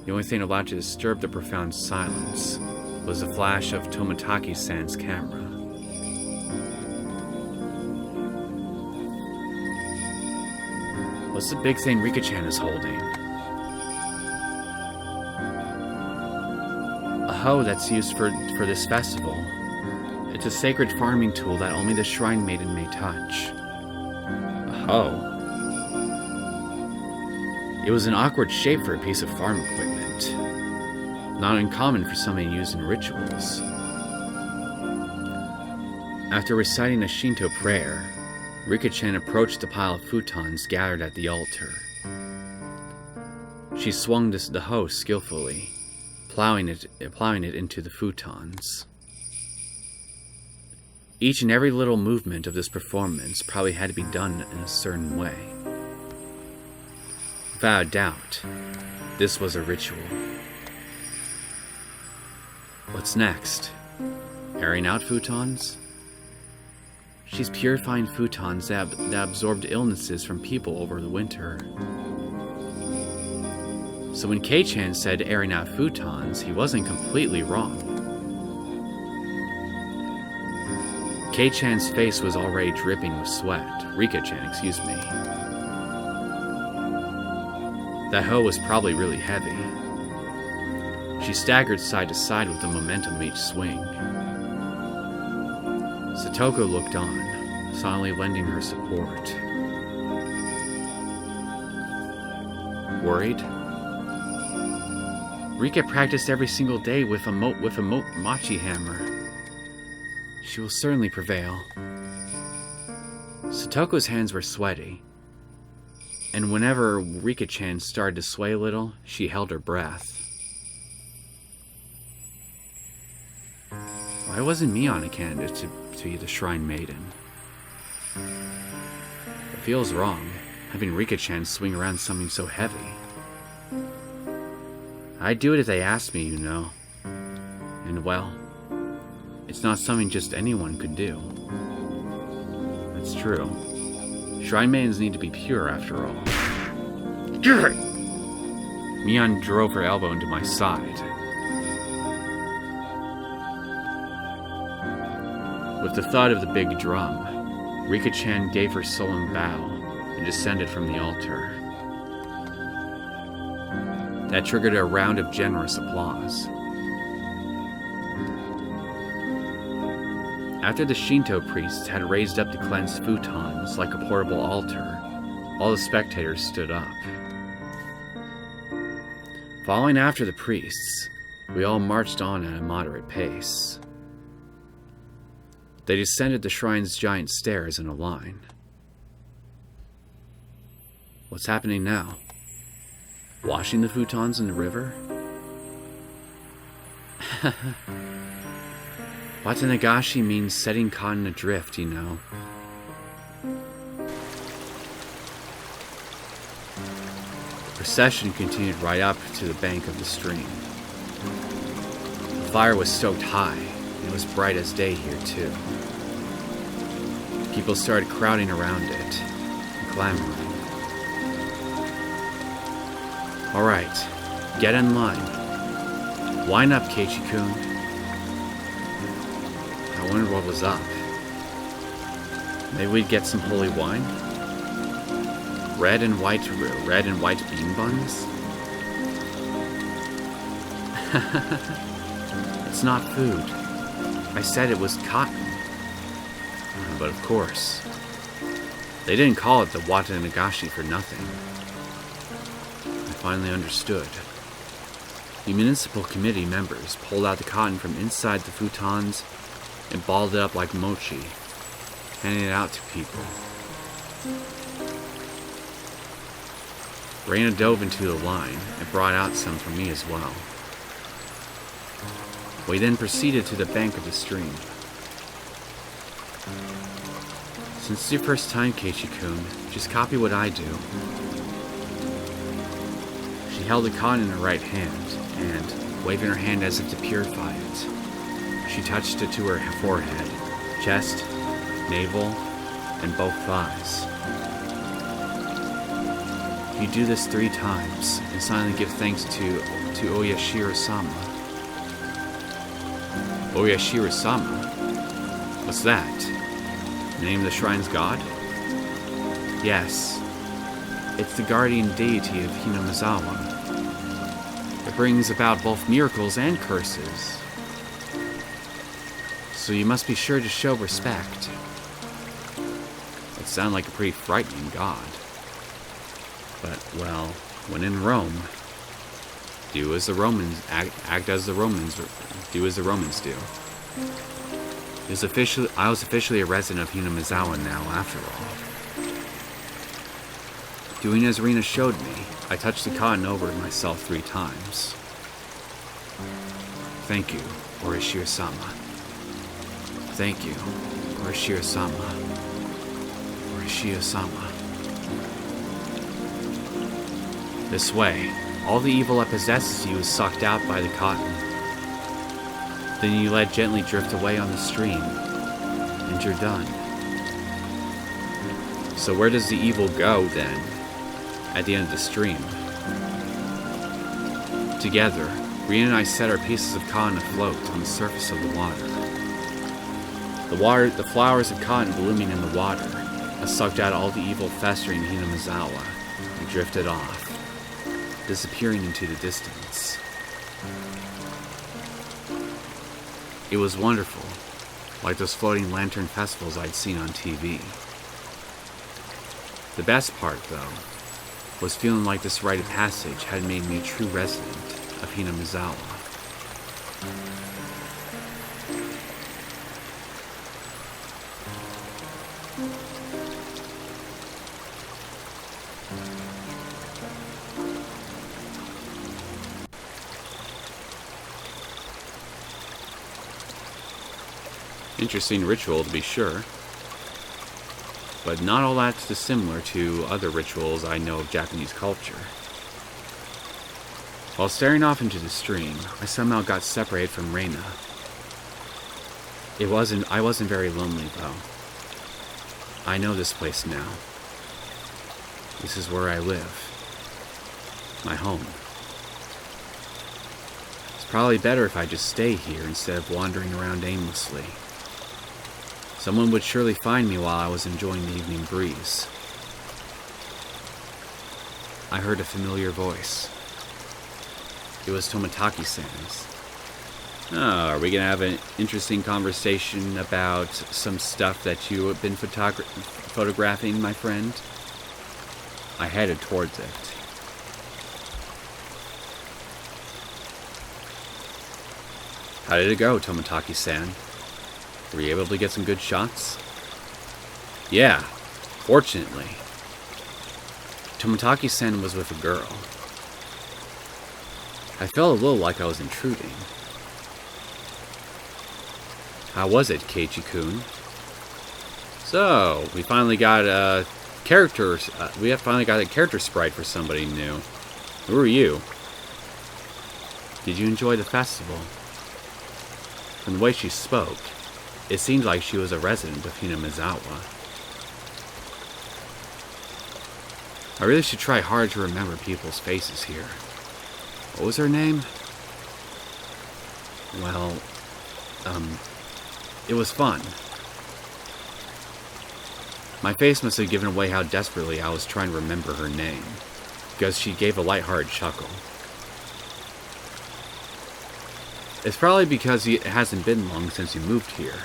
The only thing allowed to disturb the profound silence was the flash of Tomitake-san's camera. What's the big thing Rika-chan is holding? A hoe that's used for this festival. It's a sacred farming tool that only the shrine maiden may touch. A hoe? It was an awkward shape for a piece of farm equipment. Not uncommon for something used in rituals. After reciting a Shinto prayer, Rika-chan approached the pile of futons gathered at the altar. She swung the hoe skillfully, plowing it into the futons. Each and every little movement of this performance probably had to be done in a certain way. Without a doubt, this was a ritual. What's next? Airing out futons? She's purifying futons that absorbed illnesses from people over the winter. So when Kei-chan said airing out futons, he wasn't completely wrong. Kei-chan's face was already dripping with sweat. Rika-chan, excuse me. That hoe was probably really heavy. She staggered side to side with the momentum of each swing. Satoko looked on, silently lending her support. Worried? Rika practiced every single day with a mochi hammer. She will certainly prevail. Satoko's hands were sweaty, and whenever Rika-chan started to sway a little, she held her breath. Why wasn't Mian a candidate to be the Shrine Maiden? It feels wrong, having Rika-chan swing around something so heavy. I'd do it if they asked me, you know. And well, it's not something just anyone could do. That's true. Shrine Maidens need to be pure after all. Mian drove her elbow into my side. With the thud of the big drum, Rika-chan gave her solemn bow and descended from the altar. That triggered a round of generous applause. After the Shinto priests had raised up the cleansed futons like a portable altar, all the spectators stood up. Following after the priests, we all marched on at a moderate pace. They descended the shrine's giant stairs in a line. What's happening now? Washing the futons in the river? Watanagashi means setting cotton adrift, you know. The procession continued right up to the bank of the stream. The fire was stoked high, and it was bright as day here, too. People started crowding around it, and clamoring. Alright, get in line. Line up, Keiichi-kun. I wondered what was up. Maybe we'd get some holy wine? Red and white bean buns? It's not food. I said it was cotton. But of course, they didn't call it the Watanagashi for nothing. I finally understood. The municipal committee members pulled out the cotton from inside the futons and balled it up like mochi, handing it out to people. Reina dove into the line and brought out some for me as well. We then proceeded to the bank of the stream. Since it's your first time, Keiichi-kun, just copy what I do. She held the cotton in her right hand, and, waving her hand as if to purify it, she touched it to her forehead, chest, navel, and both thighs. You do this 3 times, and silently give thanks to Oyashiro-sama. Oyashiro-sama? What's that? The name of the shrine's god? Yes. It's the guardian deity of Hinamizawa. It brings about both miracles and curses. So you must be sure to show respect. It sounds like a pretty frightening god. But, well, when in Rome, do as the Romans act as the Romans do as the Romans do. I was officially a resident of Hinamizawa now, after all. Doing as Rina showed me, I touched the cotton over myself 3 times. Thank you, Oyashiro-sama. Thank you, Oyashiro-sama. Oyashiro-sama. This way, all the evil that possesses you is sucked out by the cotton. Then you let gently drift away on the stream, and you're done. So where does the evil go, then, at the end of the stream? Together, Rina and I set our pieces of cotton afloat on the surface of the water. The flowers of cotton blooming in the water have sucked out all the evil festering in Hinamizawa and drifted off, disappearing into the distance. It was wonderful, like those floating lantern festivals I'd seen on TV. The best part, though, was feeling like this rite of passage had made me a true resident of Hinamizawa. Interesting ritual, to be sure, but not all that dissimilar to other rituals I know of Japanese culture. While staring off into the stream, I somehow got separated from Reina. I wasn't very lonely, though. I know this place now. This is where I live. My home. It's probably better if I just stay here instead of wandering around aimlessly. Someone would surely find me while I was enjoying the evening breeze. I heard a familiar voice. It was Tomitake-san's. Oh, are we going to have an interesting conversation about some stuff that you have been photographing, my friend? I headed towards it. How did it go, Tomitake-san? Were you able to get some good shots? Yeah, fortunately. Tomitake-san was with a girl. I felt a little like I was intruding. How was it, Keiichi-kun? So, we finally got a character. We have finally got a character sprite for somebody new. Who are you? Did you enjoy the festival? From the way she spoke, it seemed like she was a resident of Hinamizawa. I really should try hard to remember people's faces here. What was her name? Well, it was fun. My face must have given away how desperately I was trying to remember her name, because she gave a lighthearted chuckle. It's probably because it hasn't been long since you moved here.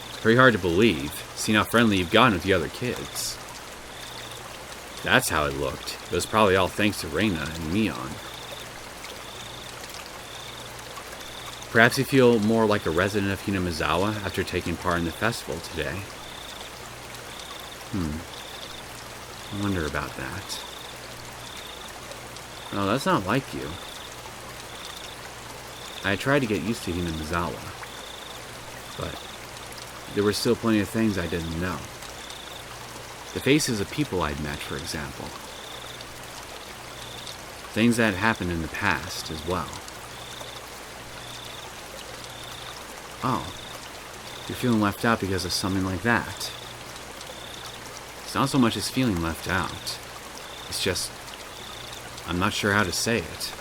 It's pretty hard to believe, seeing how friendly you've gotten with the other kids. That's how it looked. It was probably all thanks to Reina and Mion. Perhaps you feel more like a resident of Hinamizawa after taking part in the festival today. I wonder about that. Oh, that's not like you. I tried to get used to Hinamizawa, but there were still plenty of things I didn't know. The faces of people I'd met, for example. Things that had happened in the past as well. Oh, you're feeling left out because of something like that. It's not so much as feeling left out. It's just, I'm not sure how to say it.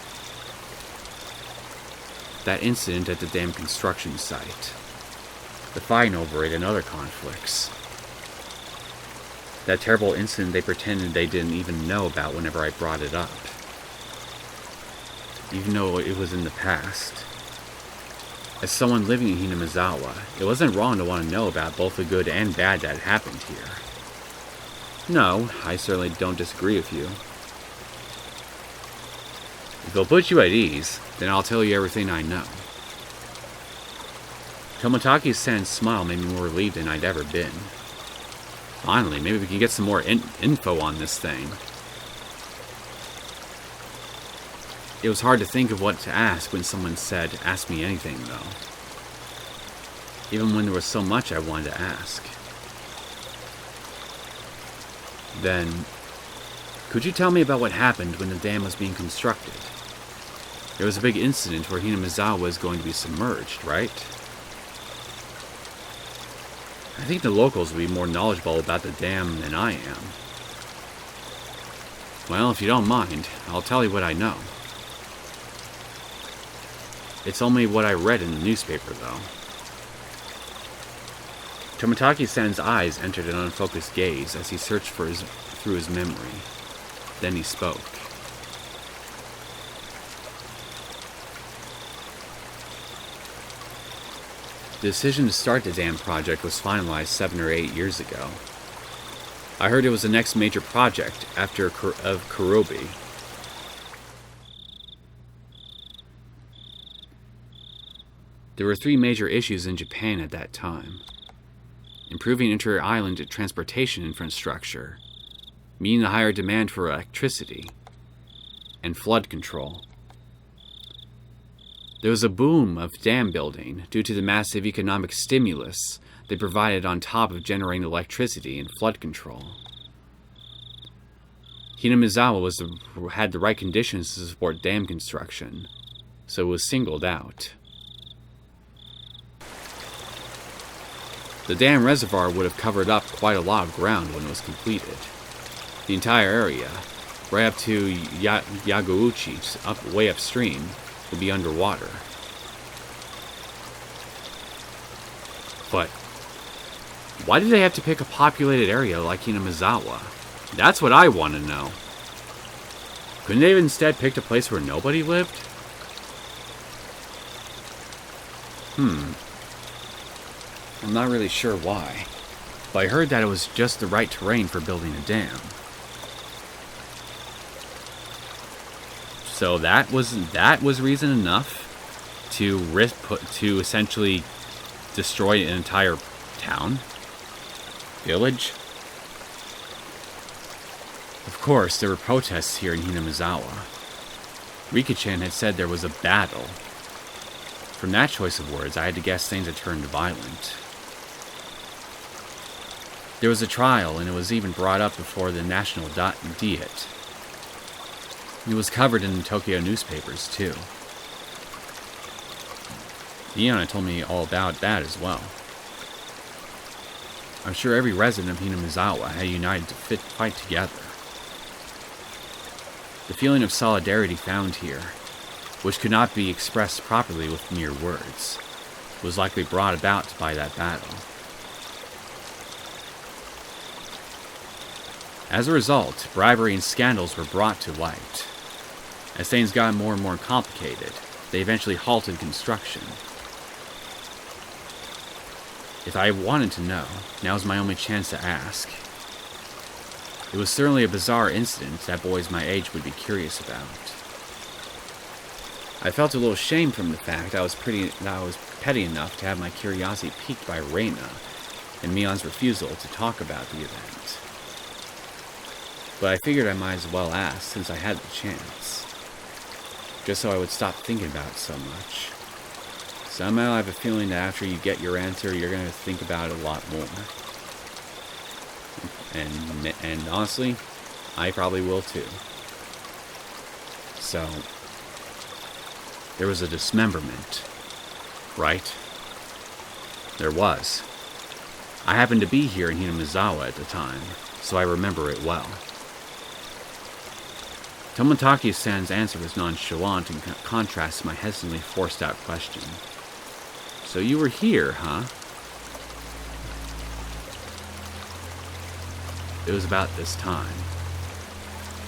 That incident at the damn construction site. The fighting over it and other conflicts. That terrible incident they pretended they didn't even know about whenever I brought it up. Even though it was in the past. As someone living in Hinamizawa, it wasn't wrong to want to know about both the good and bad that happened here. No, I certainly don't disagree with you. If it'll put you at ease, then I'll tell you everything I know. Tomitake-san's smile made me more relieved than I'd ever been. Finally, maybe we can get some more info on this thing. It was hard to think of what to ask when someone said, "Ask me anything," though. Even when there was so much I wanted to ask. Then, could you tell me about what happened when the dam was being constructed? There was a big incident where Hinamizawa was going to be submerged, right? I think the locals will be more knowledgeable about the dam than I am. Well, if you don't mind, I'll tell you what I know. It's only what I read in the newspaper, though. Tomitake-san's eyes entered an unfocused gaze as he searched through his memory. Then he spoke. The decision to start the dam project was finalized 7 or 8 years ago. I heard it was the next major project after of Kurobe. There were 3 major issues in Japan at that time. Improving inter-island transportation infrastructure, meeting the higher demand for electricity, and flood control. There was a boom of dam building due to the massive economic stimulus they provided on top of generating electricity and flood control. Hinamizawa had the right conditions to support dam construction, so it was singled out. The dam reservoir would have covered up quite a lot of ground when it was completed. The entire area, right up to Yagouchi, way upstream, would be underwater. But Why did they have to pick a populated area like Hinamizawa? That's what I want to know. Couldn't they have instead picked a place where nobody lived? I'm not really sure why, but I heard that it was just the right terrain for building a dam. So that was reason enough to essentially destroy an entire town, village. Of course, there were protests here in Hinamizawa. Rika-chan had said there was a battle. From that choice of words, I had to guess things had turned violent. There was a trial, and it was even brought up before the National Diet. It was covered in the Tokyo newspapers, too. Iona told me all about that as well. I'm sure every resident of Hinamizawa had united to fight together. The feeling of solidarity found here, which could not be expressed properly with mere words, was likely brought about by that battle. As a result, bribery and scandals were brought to light. As things got more and more complicated, they eventually halted construction. If I wanted to know, now was my only chance to ask. It was certainly a bizarre incident that boys my age would be curious about. I felt a little shame from the fact I was petty enough to have my curiosity piqued by Reina and Mion's refusal to talk about the event. But I figured I might as well ask since I had the chance, just so I would stop thinking about it so much. Somehow I have a feeling that after you get your answer, you're going to think about it a lot more. And honestly, I probably will too. So, there was a dismemberment, right? There was. I happened to be here in Hinamizawa at the time, so I remember it well. Tomitake-san's answer was nonchalant in contrast to my hesitantly forced-out question. So you were here, huh? It was about this time,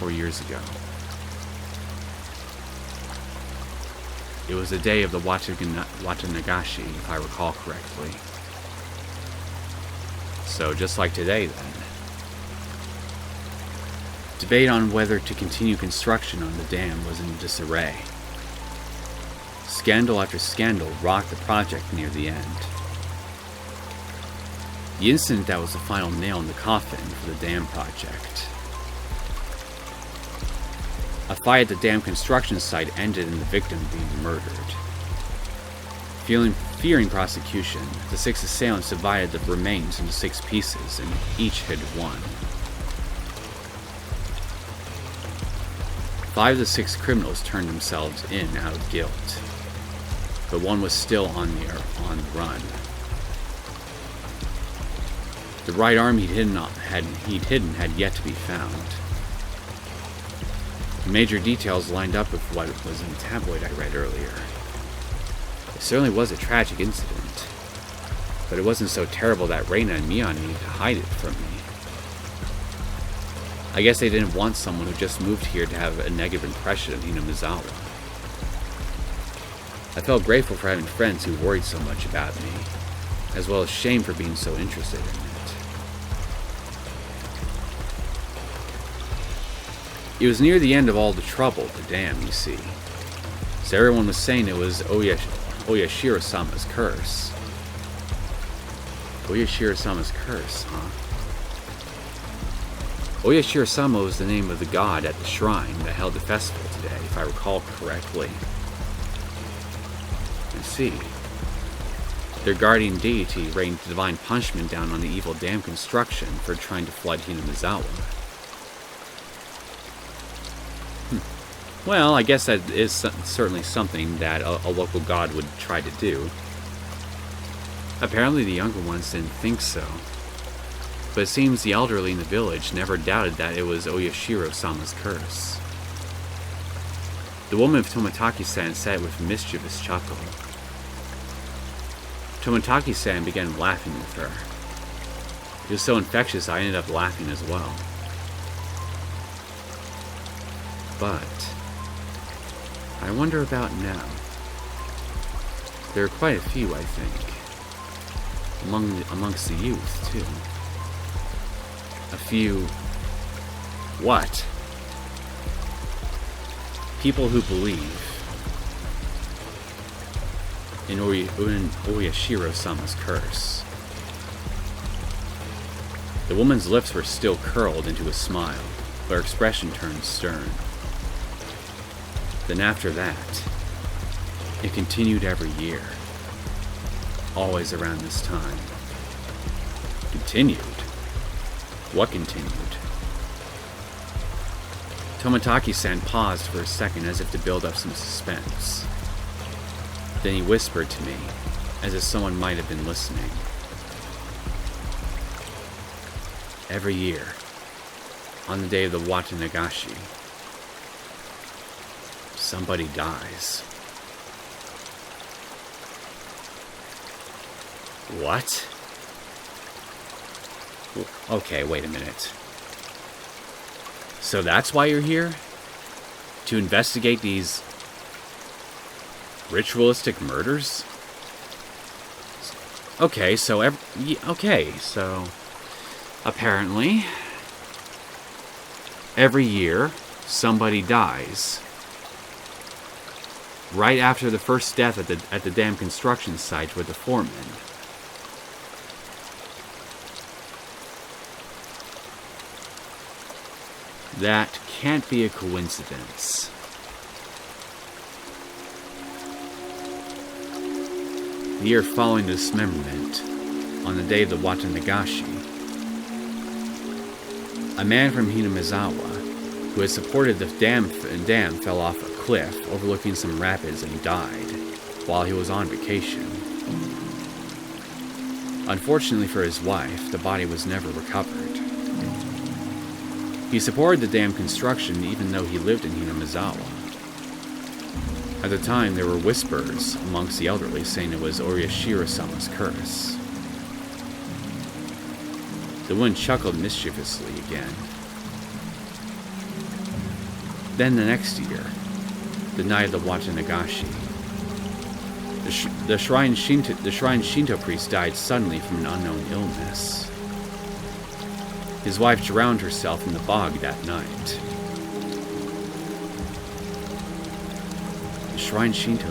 4 years ago. It was the day of the Watanagashi, if I recall correctly. So just like today, then. Debate on whether to continue construction on the dam was in disarray. Scandal after scandal rocked the project near the end. The incident that was the final nail in the coffin for the dam project. A fight at the dam construction site ended in the victim being murdered. Fearing prosecution, the 6 assailants divided the remains into 6 pieces, and each hid one. 5 of the 6 criminals turned themselves in out of guilt, but one was still on the run. The right arm he'd hidden had yet to be found. The major details lined up with what was in the tabloid I read earlier. It certainly was a tragic incident, but it wasn't so terrible that Reina and Mion needed to hide it from me. I guess they didn't want someone who just moved here to have a negative impression of Hinamizawa. I felt grateful for having friends who worried so much about me, as well as shame for being so interested in it. It was near the end of all the trouble, the dam, you see. So everyone was saying it was Oyashiro-sama's curse. Oyashiro-sama's curse, huh? Oyashiro-sama was the name of the god at the shrine that held the festival today, if I recall correctly. I see. Their guardian deity rained divine punishment down on the evil dam construction for trying to flood Hinamizawa. Well, I guess that is certainly something that a local god would try to do. Apparently the younger ones didn't think so. But it seems the elderly in the village never doubted that it was Oyashiro-sama's curse. The woman of Tomitake-san said with a mischievous chuckle. Tomitake-san began laughing with her. It was so infectious I ended up laughing as well. But I wonder about now. There are quite a few, I think. Amongst the youth, too. A few... what? People who believe in Oyashiro-sama's curse. The woman's lips were still curled into a smile, but her expression turned stern. Then after that, it continued every year. Always around this time. Continued? What continued? Tomitake-san paused for a second as if to build up some suspense. Then he whispered to me, as if someone might have been listening. Every year, on the day of the Watanagashi, somebody dies. What? Okay, wait a minute. So that's why you're here? To investigate these ritualistic murders? Okay, so apparently every year somebody dies. Right after the first death at the dam construction site with the foreman. That can't be a coincidence. The year following the dismemberment, on the day of the Watanagashi, a man from Hinamizawa, who had supported the dam fell off a cliff overlooking some rapids and he died while he was on vacation. Unfortunately for his wife, the body was never recovered. He supported the dam construction even though he lived in Hinamizawa. At the time, there were whispers amongst the elderly saying it was Oyashiro-sama's curse. The woman chuckled mischievously again. Then the next year, the night of the Watanagashi, the shrine Shinto priest died suddenly from an unknown illness. His wife drowned herself in the bog that night. The shrine Shinto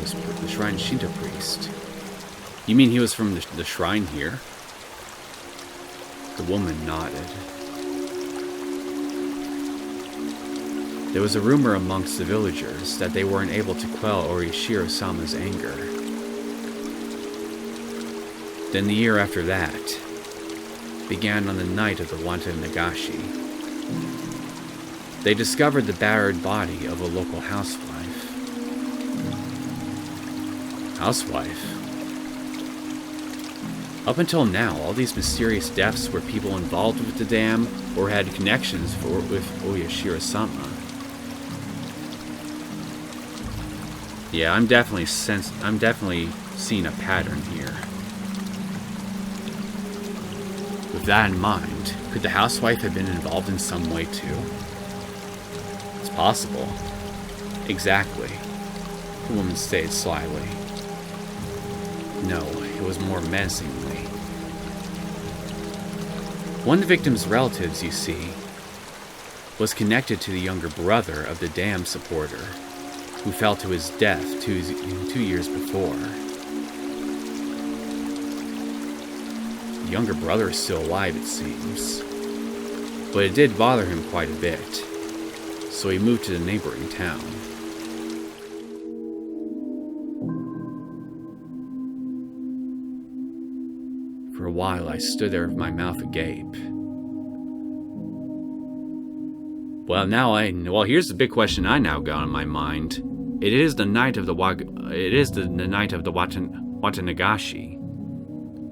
priest. You mean he was from the shrine here? The woman nodded. There was a rumor amongst the villagers that they weren't able to quell Oyashiro-sama's anger. Then the year after that began on the night of the Watanagashi. They discovered the battered body of a local housewife. Housewife? Up until now, all these mysterious deaths were people involved with the dam or had connections with Oyashiro-sama. Yeah, I'm definitely seeing a pattern here. With that in mind, could the housewife have been involved in some way too? It's possible. Exactly. The woman stated slyly. No, it was more menacingly. One of the victim's relatives, you see, was connected to the younger brother of the dam supporter, who fell to his death 2 years before. The younger brother is still alive, it seems, but it did bother him quite a bit, so he moved to the neighboring town. For a while, I stood there with my mouth agape. Well, here's the big question I now got on my mind. It is the night of the Watanagashi.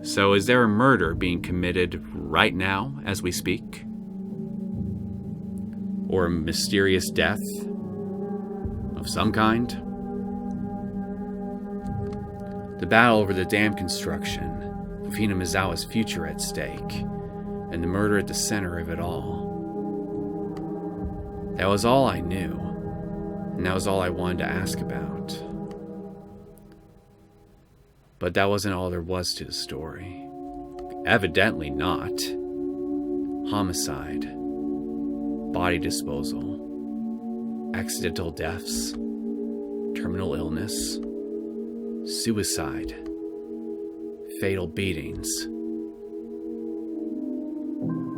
So is there a murder being committed right now as we speak? Or a mysterious death of some kind? The battle over the dam construction, with Hinamizawa's future at stake, and the murder at the center of it all. That was all I knew, and that was all I wanted to ask about. But that wasn't all there was to the story. Evidently not. Homicide, body disposal, accidental deaths, terminal illness, suicide, fatal beatings.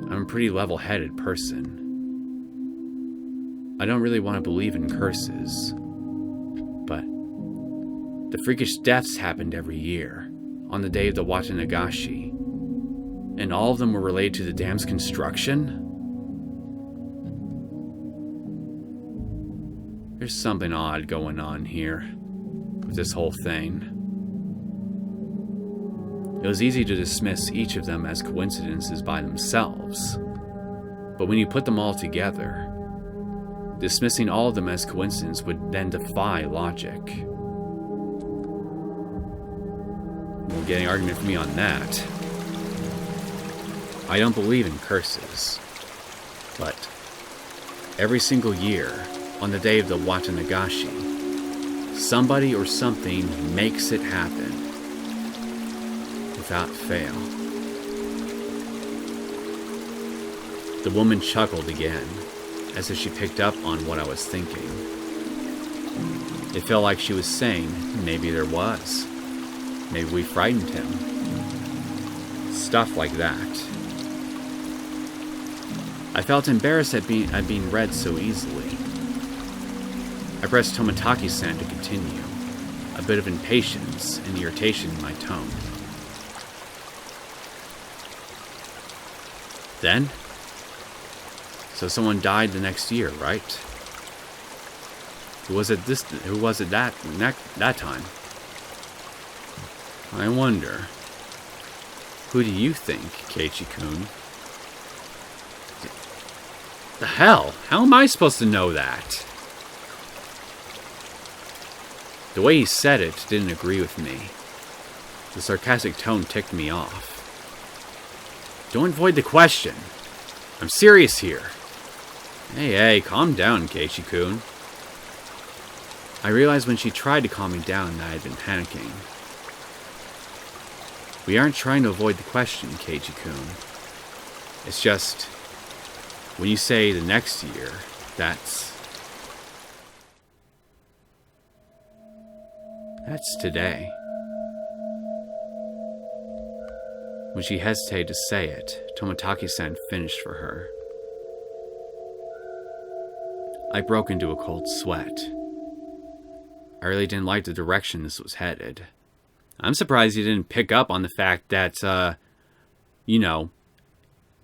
I'm a pretty level-headed person. I don't really want to believe in curses, but the freakish deaths happened every year, on the day of the Watanagashi, and all of them were related to the dam's construction? There's something odd going on here with this whole thing. It was easy to dismiss each of them as coincidences by themselves, but when you put them all together, dismissing all of them as coincidence would then defy logic. We'll get an argument from me on that. I don't believe in curses, but every single year, on the day of the Watanagashi, somebody or something makes it happen, without fail. The woman chuckled again, as if she picked up on what I was thinking. It felt like she was saying, maybe there was. Maybe we frightened him. Stuff like that. I felt embarrassed at being read so easily. I pressed Tomitake-san to continue, a bit of impatience and irritation in my tone. Then? So someone died the next year, right? Who was it that time? I wonder. Who do you think, Keiichi-kun? The hell? How am I supposed to know that? The way he said it didn't agree with me. The sarcastic tone ticked me off. Don't avoid the question. I'm serious here. Hey, calm down, Keiichi-kun. I realized when she tried to calm me down that I had been panicking. We aren't trying to avoid the question, Keiichi-kun. It's just, when you say the next year, that's today. When she hesitated to say it, Tomitake-san finished for her. I broke into a cold sweat. I really didn't like the direction this was headed. I'm surprised you didn't pick up on the fact that,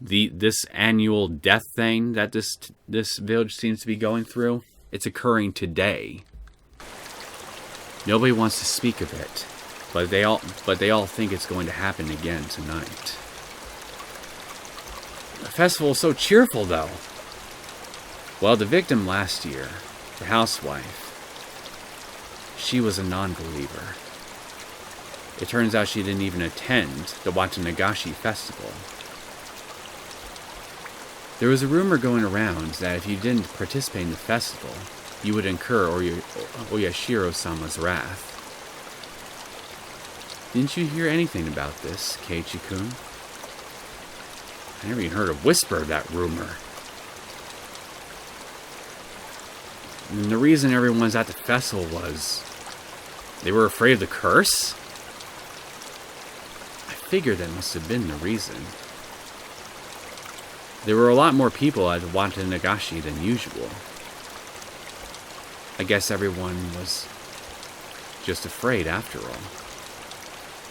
this annual death thing that this village seems to be going through, it's occurring today. Nobody wants to speak of it, but they all think it's going to happen again tonight. The festival is so cheerful, though. Well, the victim last year, the housewife, she was a non-believer. It turns out she didn't even attend the Watanagashi festival. There was a rumor going around that if you didn't participate in the festival, you would incur Oyashiro-sama's wrath. Didn't you hear anything about this, Keiichi-kun? I never even heard a whisper of that rumor. And the reason everyone's at the festival was they were afraid of the curse? I figured that must have been the reason. There were a lot more people at Watanagashi than usual. I guess everyone was just afraid, after all,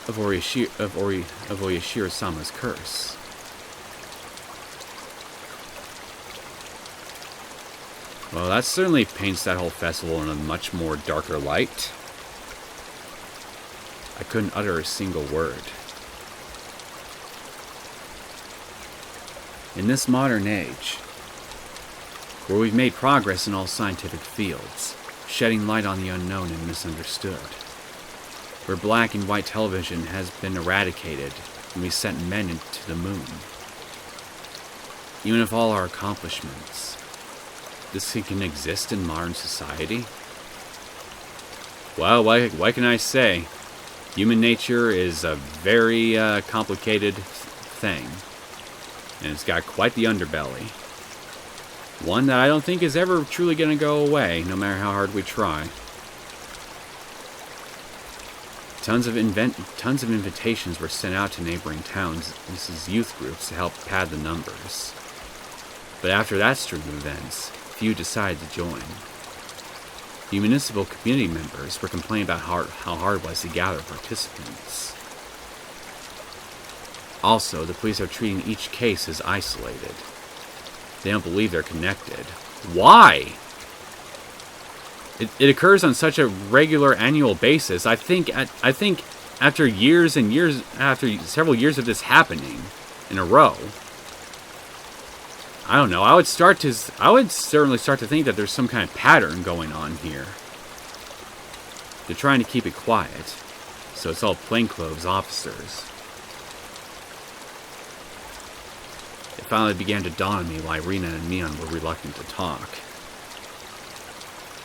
of Oyashiro-sama's curse. Well, that certainly paints that whole festival in a much more darker light. I couldn't utter a single word. In this modern age, where we've made progress in all scientific fields, shedding light on the unknown and misunderstood, where black and white television has been eradicated and we sent men into the moon, Even with all our accomplishments, this can exist in modern society? Well, what can I say? Human nature is a very complicated thing, and it's got quite the underbelly. One that I don't think is ever truly going to go away, no matter how hard we try. Tons of invitations were sent out to neighboring towns. This is youth groups to help pad the numbers. But after that string of events, few decided to join. The municipal community members were complaining about how hard it was to gather participants. Also, the police are treating each case as isolated. They don't believe they're connected. Why? It occurs on such a regular annual basis. I think after years and years, after several years of this happening in a row, I don't know. I would certainly start to think that there's some kind of pattern going on here. They're trying to keep it quiet, so it's all plainclothes officers. It finally began to dawn on me why Rena and Neon were reluctant to talk.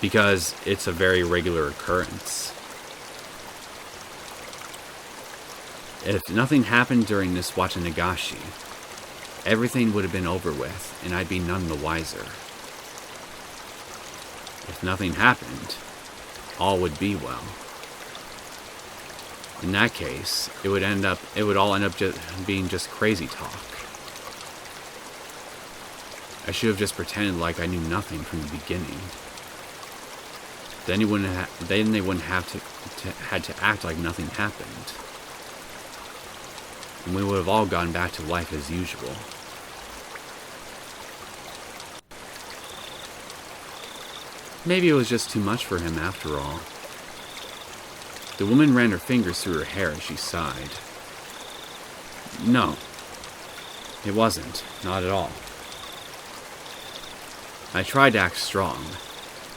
Because it's a very regular occurrence. If nothing happened during this Watanagashi, everything would have been over with, and I'd be none the wiser. If nothing happened, all would be well. In that case, it would all end up being just crazy talk. I should have just pretended like I knew nothing from the beginning. Then they wouldn't have to act like nothing happened. And we would have all gone back to life as usual. Maybe it was just too much for him after all. The woman ran her fingers through her hair as she sighed. No, it wasn't. Not at all. I tried to act strong,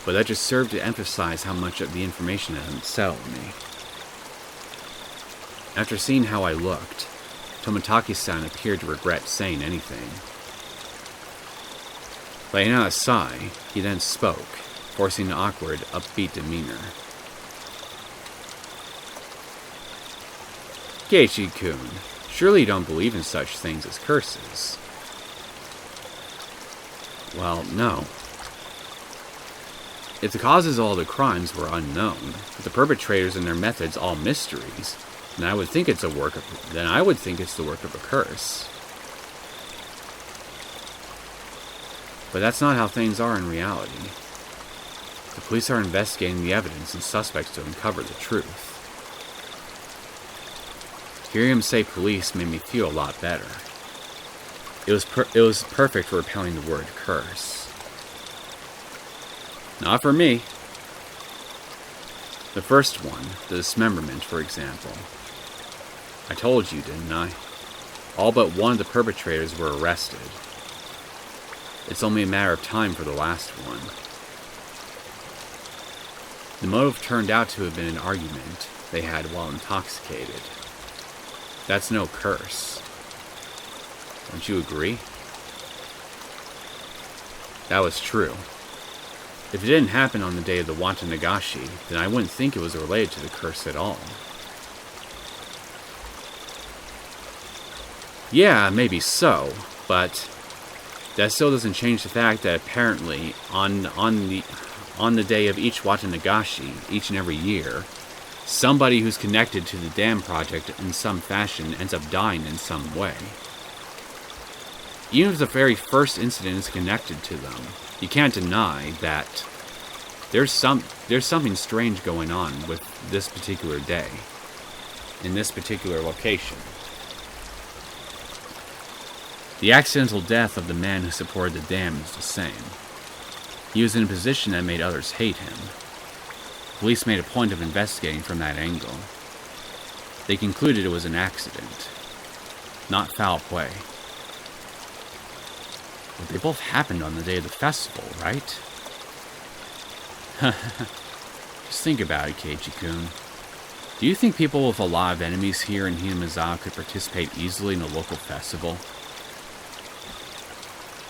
but that just served to emphasize how much of the information hadn't settled me. After seeing how I looked, Tomitake-san appeared to regret saying anything. Letting out a sigh, he then spoke, forcing an awkward, upbeat demeanor. Keiichi-kun, surely you don't believe in such things as curses. Well, no. If the causes of all the crimes were unknown, if the perpetrators and their methods all mysteries, then I would think it's the work of a curse. But that's not how things are in reality. The police are investigating the evidence and suspects to uncover the truth. Hearing him say police made me feel a lot better. It was perfect for repelling the word curse. Not for me. The first one, the dismemberment, for example. I told you, didn't I? All but one of the perpetrators were arrested. It's only a matter of time for the last one. The motive turned out to have been an argument they had while intoxicated. That's no curse. Don't you agree? That was true. If it didn't happen on the day of the Watanagashi, then I wouldn't think it was related to the curse at all. Yeah, maybe so, but that still doesn't change the fact that apparently on the day of each Watanagashi, each and every year, somebody who's connected to the dam project in some fashion ends up dying in some way. Even if the very first incident is connected to them, you can't deny that there's something strange going on with this particular day, in this particular location. The accidental death of the man who supported the dam is the same. He was in a position that made others hate him. Police made a point of investigating from that angle. They concluded it was an accident, not foul play. But they both happened on the day of the festival, right? Just think about it, Keiichi-kun. Do you think people with a lot of enemies here in Hinamizawa could participate easily in a local festival?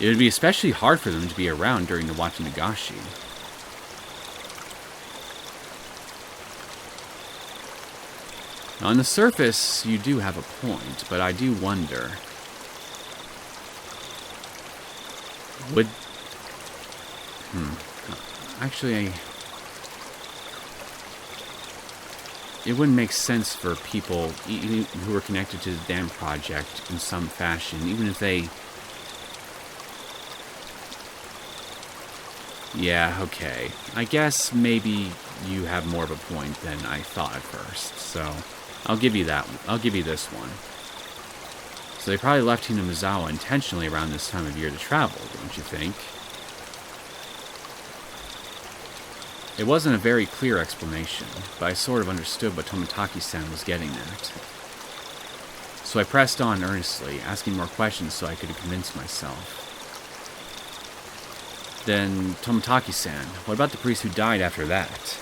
It would be especially hard for them to be around during the Watanagashi. On the surface, you do have a point, but I do wonder... Would... Actually, it wouldn't make sense for people who are connected to the dam project in some fashion, even if they... Yeah, okay. I guess maybe you have more of a point than I thought at first, so I'll give you that. I'll give you this one. So they probably left Hinamizawa intentionally around this time of year to travel, don't you think? It wasn't a very clear explanation, but I sort of understood what Tomitake-san was getting at. So I pressed on earnestly, asking more questions so I could convince myself. Then, Tomitake-san, what about the priest who died after that?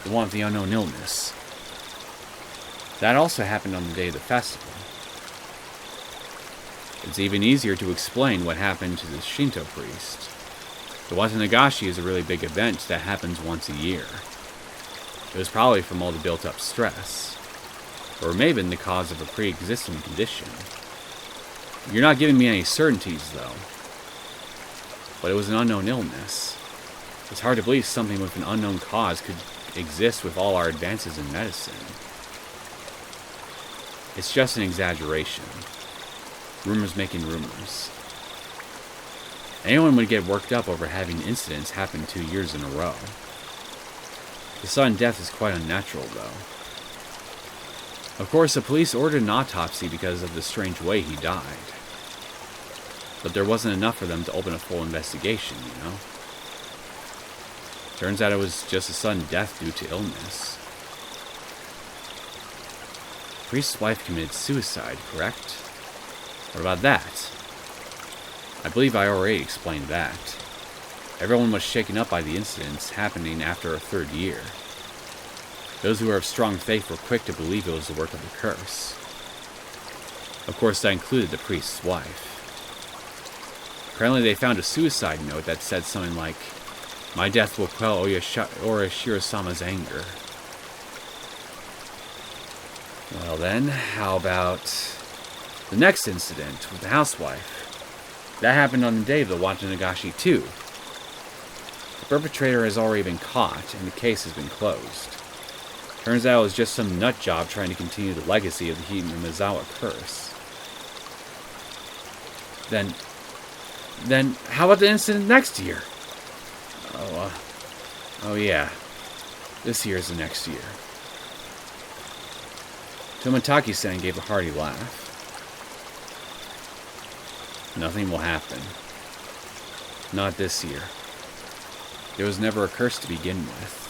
The one with the unknown illness. That also happened on the day of the festival. It's even easier to explain what happened to the Shinto priest. The Watanagashi is a really big event that happens once a year. It was probably from all the built-up stress. Or it may have been the cause of a pre-existing condition. You're not giving me any certainties, though. But it was an unknown illness. It's hard to believe something with an unknown cause could exist with all our advances in medicine. It's just an exaggeration. Rumors making rumors. Anyone would get worked up over having incidents happen 2 years in a row. The sudden death is quite unnatural, though. Of course, the police ordered an autopsy because of the strange way he died. But there wasn't enough for them to open a full investigation, you know? Turns out it was just a sudden death due to illness. The priest's wife committed suicide, correct? What about that? I believe I already explained that. Everyone was shaken up by the incidents happening after a third year. Those who were of strong faith were quick to believe it was the work of the curse. Of course, that included the priest's wife. Apparently they found a suicide note that said something like, "My death will quell Oyashiro-sama's anger." Well then, how about the next incident with the housewife? That happened on the day of the Watanagashi too. The perpetrator has already been caught, and the case has been closed. Turns out it was just some nut job trying to continue the legacy of the Hinamizawa curse. Then, how about the incident next year? Oh yeah. This year's the next year. Tomitake-san gave a hearty laugh. Nothing will happen. Not this year. There was never a curse to begin with.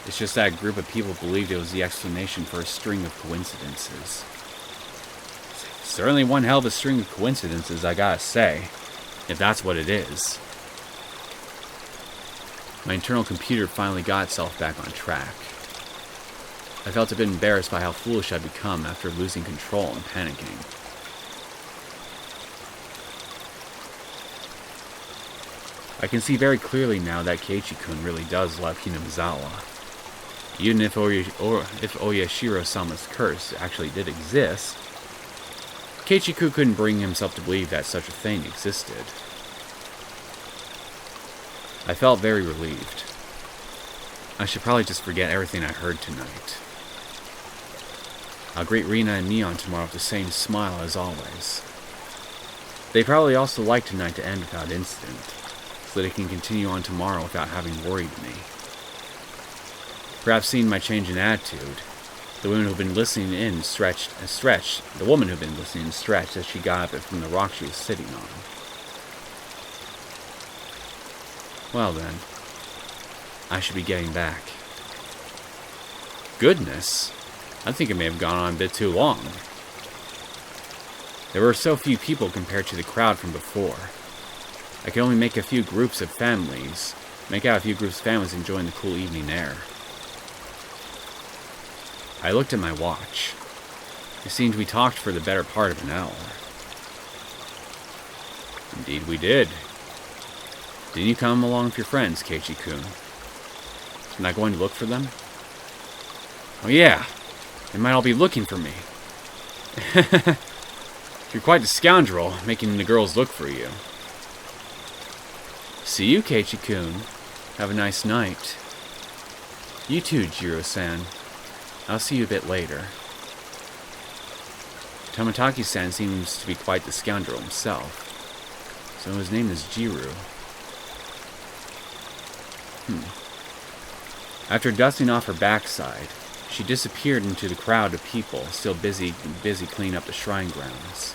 It's just that a group of people believed it was the explanation for a string of coincidences. Certainly one hell of a string of coincidences, I gotta say, if that's what it is. My internal computer finally got itself back on track. I felt a bit embarrassed by how foolish I'd become after losing control and panicking. I can see very clearly now that Keiichi-kun really does love Hinamizawa. Even if Oyashiro-sama's curse actually did exist, Keiichi-kun couldn't bring himself to believe that such a thing existed. I felt very relieved. I should probably just forget everything I heard tonight. I'll greet Rina and Neon tomorrow with the same smile as always. They probably also like tonight to end without incident, so they can continue on tomorrow without having worried me. Perhaps seeing my change in attitude, the woman who'd been listening in stretched as she got up from the rock she was sitting on. Well then, I should be getting back. Goodness, I think it may have gone on a bit too long. There were so few people compared to the crowd from before. I could only make out a few groups of families enjoying the cool evening air. I looked at my watch. It seemed we talked for the better part of an hour. Indeed we did. Didn't you come along with your friends, Keiichi-kun? Am I going to look for them? Oh yeah, they might all be looking for me. You're quite the scoundrel, making the girls look for you. See you, Keiichi-kun. Have a nice night. You too, Jiro-san. I'll see you a bit later. Tomitake-san seems to be quite the scoundrel himself. So his name is Jiro. After dusting off her backside, she disappeared into the crowd of people still busy cleaning up the shrine grounds.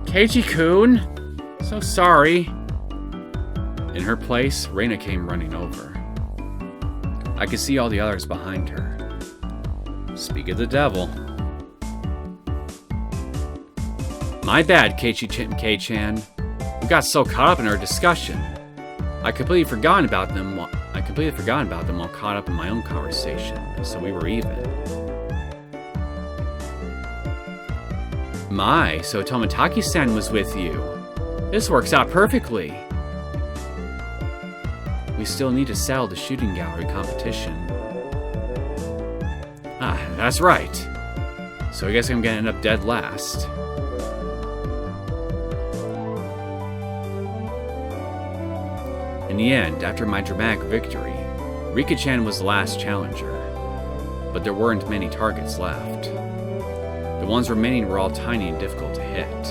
Keiichi-kun! So sorry. In her place, Reina came running over. I could see all the others behind her. Speak of the devil. My bad, Kei-chan. We got so caught up in our discussion. I completely forgotten about them while caught up in my own conversation, so we were even. My, so Tomitake-san was with you. This works out perfectly. We still need to settle the shooting gallery competition. Ah, that's right. So I guess I'm gonna end up dead last. In the end, after my dramatic victory, Rika-chan was the last challenger. But there weren't many targets left. The ones remaining were all tiny and difficult to hit.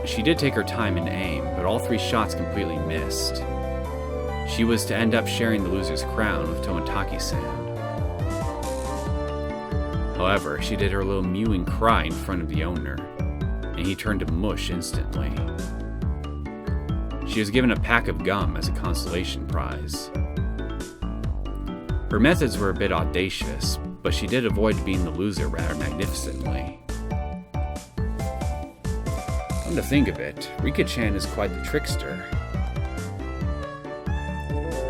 She did take her time and aim, but all 3 shots completely missed. She was to end up sharing the loser's crown with Tomitake-san. However, she did her little mewing cry in front of the owner, and he turned to mush instantly. She was given a pack of gum as a consolation prize. Her methods were a bit audacious, but she did avoid being the loser rather magnificently. Come to think of it, Rika-chan is quite the trickster.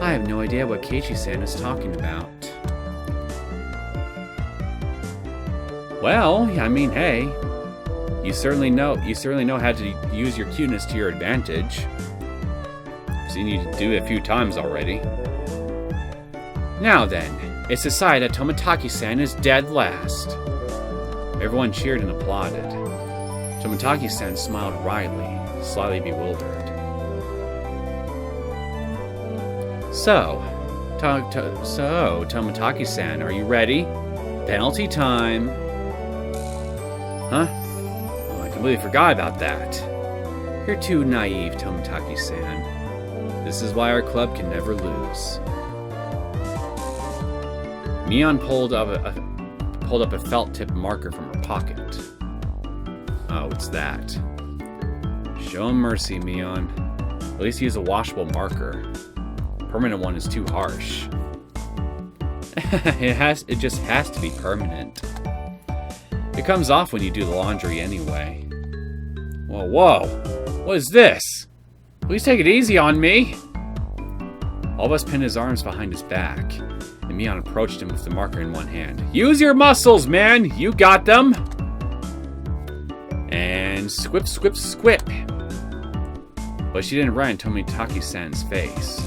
I have no idea what Keiichi-san is talking about. Well, I mean, hey, you certainly know how to use your cuteness to your advantage. I've seen you do it a few times already. Now then, it's decided that Tomitake-san is dead last. Everyone cheered and applauded. Tomitake-san smiled wryly, slightly bewildered. So, Tomitake-san, are you ready? Penalty time. Huh? Oh, I completely forgot about that. You're too naive, Tomitake-san. This is why our club can never lose. Mion pulled up a felt-tip marker from her pocket. Oh, it's that. Show him mercy, Mion. At least use a washable marker. Permanent one is too harsh. It just has to be permanent. It comes off when you do the laundry anyway. Whoa. What is this? Please take it easy on me. All of us pinned his arms behind his back, and Mion approached him with the marker in one hand. Use your muscles, man! You got them! And squip. But she didn't write in Tomitake-san's face.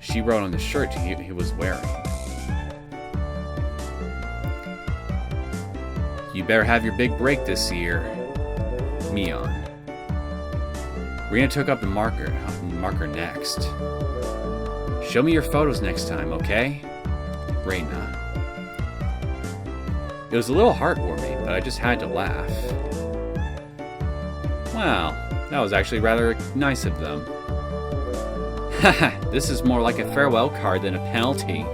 She wrote on the shirt he was wearing. You better have your big break this year, Mion. Rina took up the marker next. Show me your photos next time, okay? Reina. It was a little heartwarming, but I just had to laugh. Wow, that was actually rather nice of them. Haha, this is more like a farewell card than a penalty.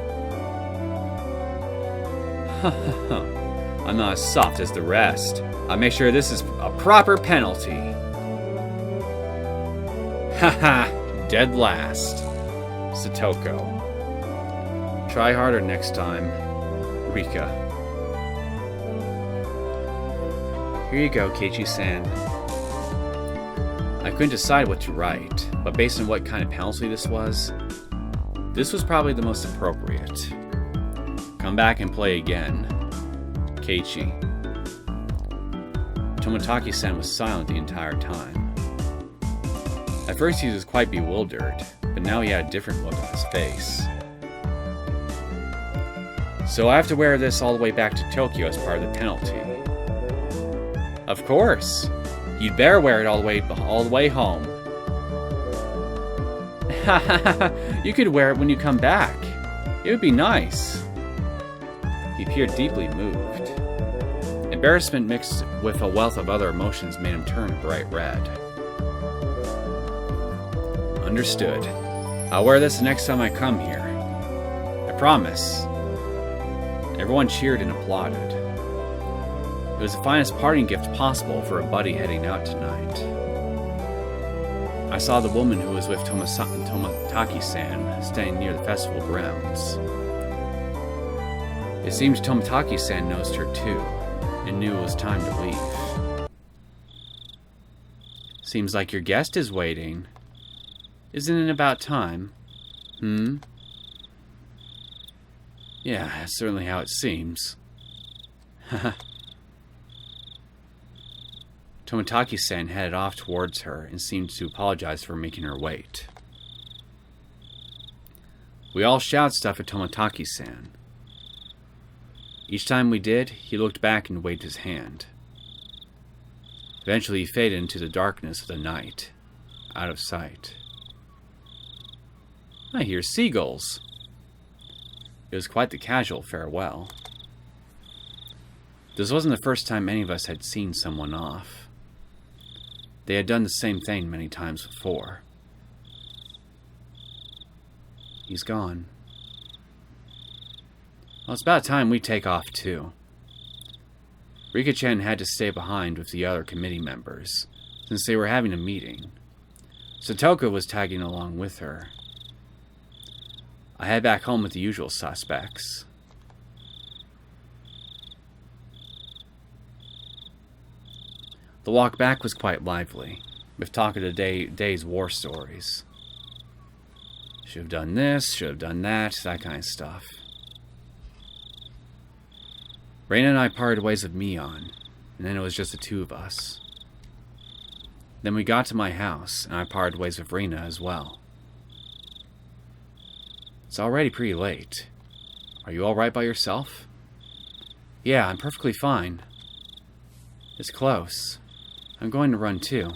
I'm not as soft as the rest. I'll make sure this is a proper penalty. Haha, dead last. Satoko. Try harder next time. Rika. Here you go, Keiichi-san. I couldn't decide what to write, but based on what kind of penalty this was probably the most appropriate. Come back and play again. Keiichi. Tomitake-san was silent the entire time. At first he was quite bewildered, but now he had a different look on his face. So I have to wear this all the way back to Tokyo as part of the penalty. Of course. You'd better wear it all the way home. You could wear it when you come back. It would be nice. He appeared deeply moved. Embarrassment mixed with a wealth of other emotions made him turn bright red. Understood. I'll wear this the next time I come here. I promise. Everyone cheered and applauded. It was the finest parting gift possible for a buddy heading out tonight. I saw the woman who was with Tomitake-san standing near the festival grounds. It seems Tomitake-san noticed her too, and knew it was time to leave. Seems like your guest is waiting. Isn't it about time? Yeah, that's certainly how it seems. Tomitake-san headed off towards her and seemed to apologize for making her wait. We all shouted stuff at Tomitake-san. Each time we did, he looked back and waved his hand. Eventually he faded into the darkness of the night, out of sight. I hear seagulls. It was quite the casual farewell. This wasn't the first time any of us had seen someone off. They had done the same thing many times before. He's gone. Well, it's about time we take off too. Rika-chan had to stay behind with the other committee members, since they were having a meeting. Satoko was tagging along with her. I head back home with the usual suspects. The walk back was quite lively, with talk of the day's war stories. Should have done this, should have done that kind of stuff. Reina and I parted ways with Mion, and then it was just the two of us. Then we got to my house, and I parted ways with Reina as well. It's already pretty late. Are you alright by yourself? Yeah, I'm perfectly fine. It's close. I'm going to run too.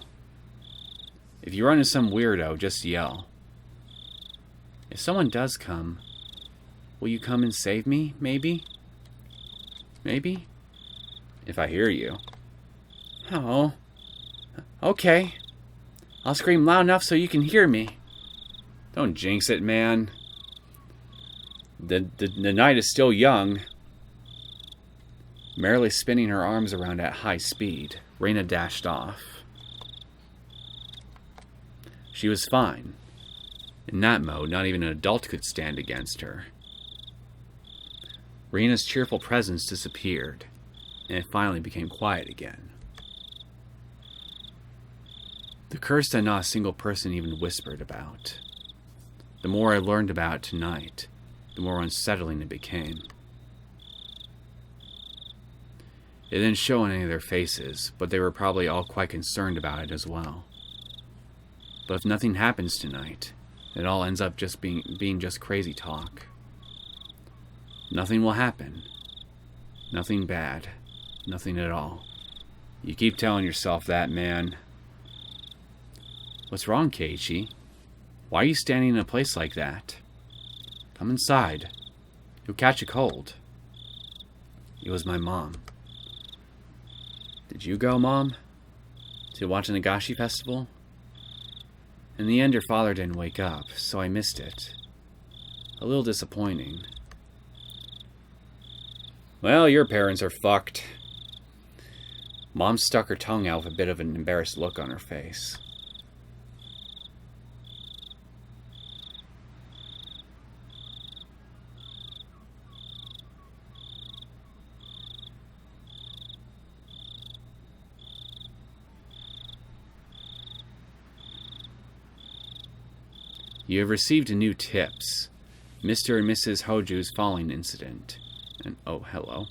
If you run into some weirdo, just yell. If someone does come, will you come and save me, maybe? Maybe? If I hear you. Oh. Okay. I'll scream loud enough so you can hear me. Don't jinx it, man. The night is still young. Merrily spinning her arms around at high speed, Reina dashed off. She was fine. In that mode, not even an adult could stand against her. Reina's cheerful presence disappeared, and it finally became quiet again. The curse that not a single person even whispered about. The more I learned about it tonight, the more unsettling it became. It didn't show on any of their faces, but they were probably all quite concerned about it as well. But if nothing happens tonight, it all ends up just being just crazy talk. Nothing will happen. Nothing bad. Nothing at all. You keep telling yourself that, man. What's wrong, Keiichi? Why are you standing in a place like that? Come inside. You'll catch a cold. It was my mom. Did you go, Mom? To watch the Nagashi festival? In the end, your father didn't wake up, so I missed it. A little disappointing. Well, your parents are fucked. Mom stuck her tongue out with a bit of an embarrassed look on her face. You have received new tips. Mr. and Mrs. Hoju's falling incident. And oh, hello.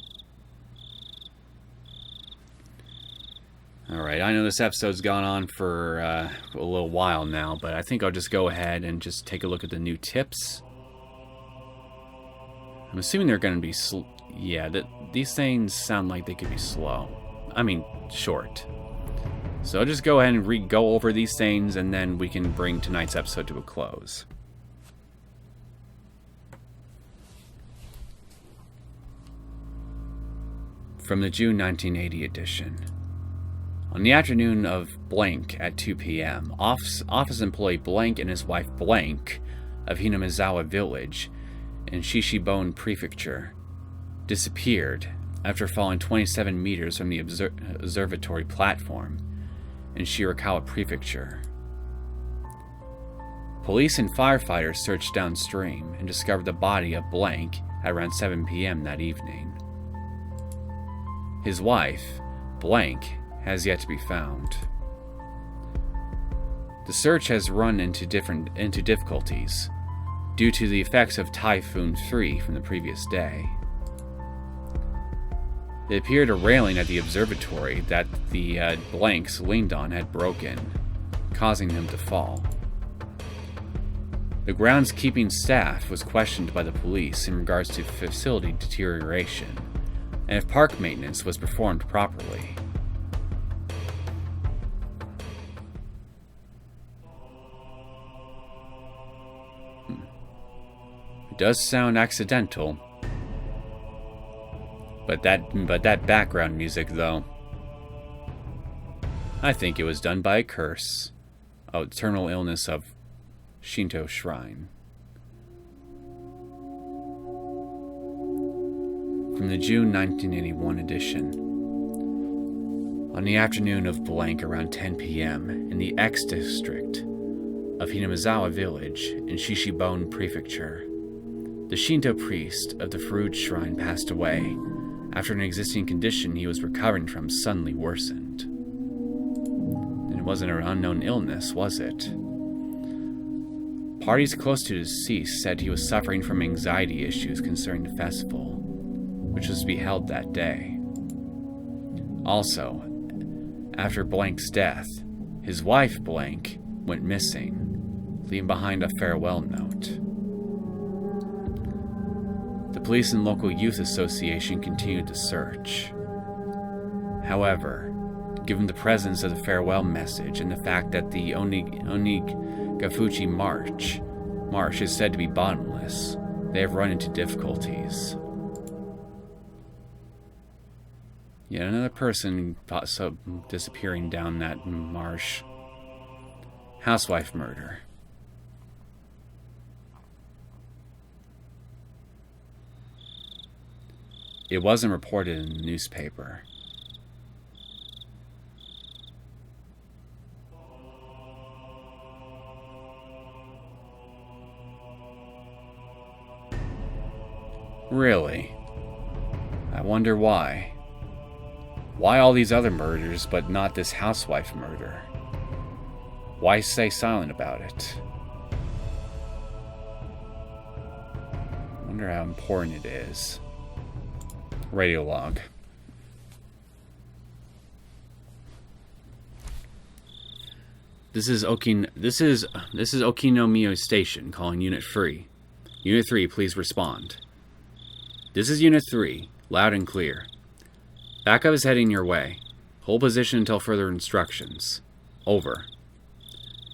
Alright, I know this episode's gone on for a little while now, but I think I'll just go ahead and just take a look at the new tips. I'm assuming they're going to be these things sound like they could be slow. I mean, short. So I'll just go ahead and go over these things, and then we can bring tonight's episode to a close. From the June 1980 edition. On the afternoon of blank at 2 p.m., office employee blank and his wife blank of Hinamizawa Village in Shishibone Prefecture disappeared after falling 27 meters from the observatory platform in Shirakawa Prefecture. Police and firefighters searched downstream and discovered the body of blank at around 7 p.m. that evening. His wife, blank, has yet to be found. The search has run into difficulties due to the effects of Typhoon 3 from the previous day. It appeared a railing at the observatory that the blanks leaned on had broken, causing them to fall. The groundskeeping staff was questioned by the police in regards to facility deterioration and if park maintenance was performed properly. It does sound accidental, but that background music, though, I think it was done by a curse. Oh, eternal illness of Shinto Shrine. From the June 1981 edition. On the afternoon of blank around 10 p.m. in the X district of Hinamizawa Village in Shishibone Prefecture, the Shinto priest of the Furuge Shrine passed away after an existing condition he was recovering from suddenly worsened. And it wasn't an unknown illness, was it? Parties close to the deceased said he was suffering from anxiety issues concerning the festival, which was to be held that day. Also, after Blank's death, his wife Blank went missing, leaving behind a farewell note. The police and local youth association continued the search. However, given the presence of the farewell message and the fact that the Onigafuchi marsh is said to be bottomless, they have run into difficulties. Yet another person disappearing down that marsh. Housewife murder. It wasn't reported in the newspaper. Really? I wonder why. Why all these other murders, but not this housewife murder? Why stay silent about it? I wonder how important it is. Radio log. This is Okinomiya Station calling Unit 3. Unit 3, please respond. This is Unit 3, loud and clear. Backup is heading your way. Hold position until further instructions. Over.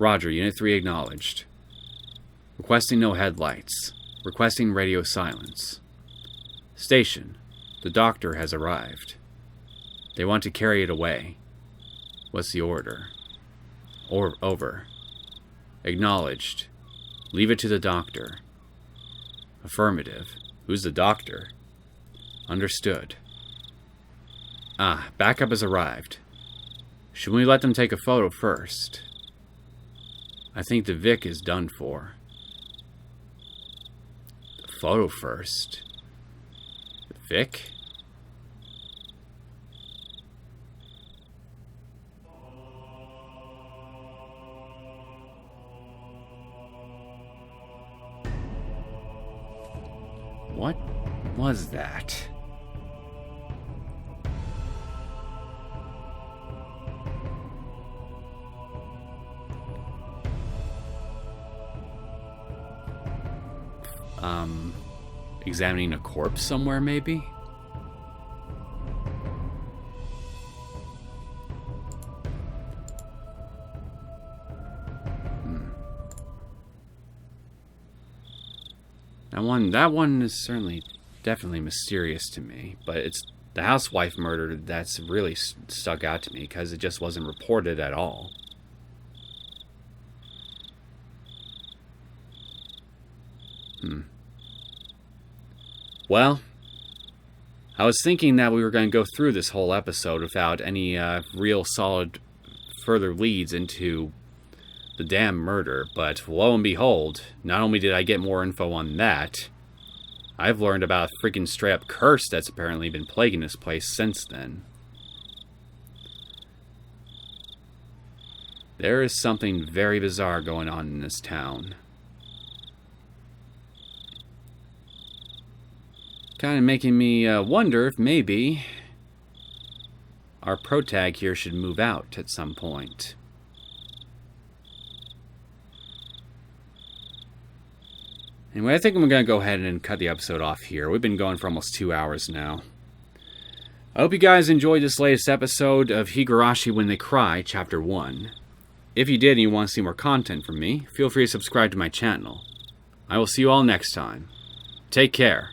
Roger, Unit 3 acknowledged. Requesting no headlights. Requesting radio silence. Station. The doctor has arrived. They want to carry it away. What's the order? Over. Acknowledged. Leave it to the doctor. Affirmative. Who's the doctor? Understood. Backup has arrived. Should we let them take a photo first? I think the Vic is done for. The photo first? The Vic? What was that? Examining a corpse somewhere, maybe? That one is certainly, definitely mysterious to me, but it's the housewife murder that's really stuck out to me because it just wasn't reported at all. Well, I was thinking that we were going to go through this whole episode without any real solid further leads into the damn murder, but lo and behold, not only did I get more info on that, I've learned about a freaking straight up curse that's apparently been plaguing this place since then. There is something very bizarre going on in this town. Kind of making me wonder if maybe our protag here should move out at some point. Anyway, I think I'm going to go ahead and cut the episode off here. We've been going for almost 2 hours now. I hope you guys enjoyed this latest episode of Higurashi When They Cry, Chapter 1. If you did and you want to see more content from me, feel free to subscribe to my channel. I will see you all next time. Take care.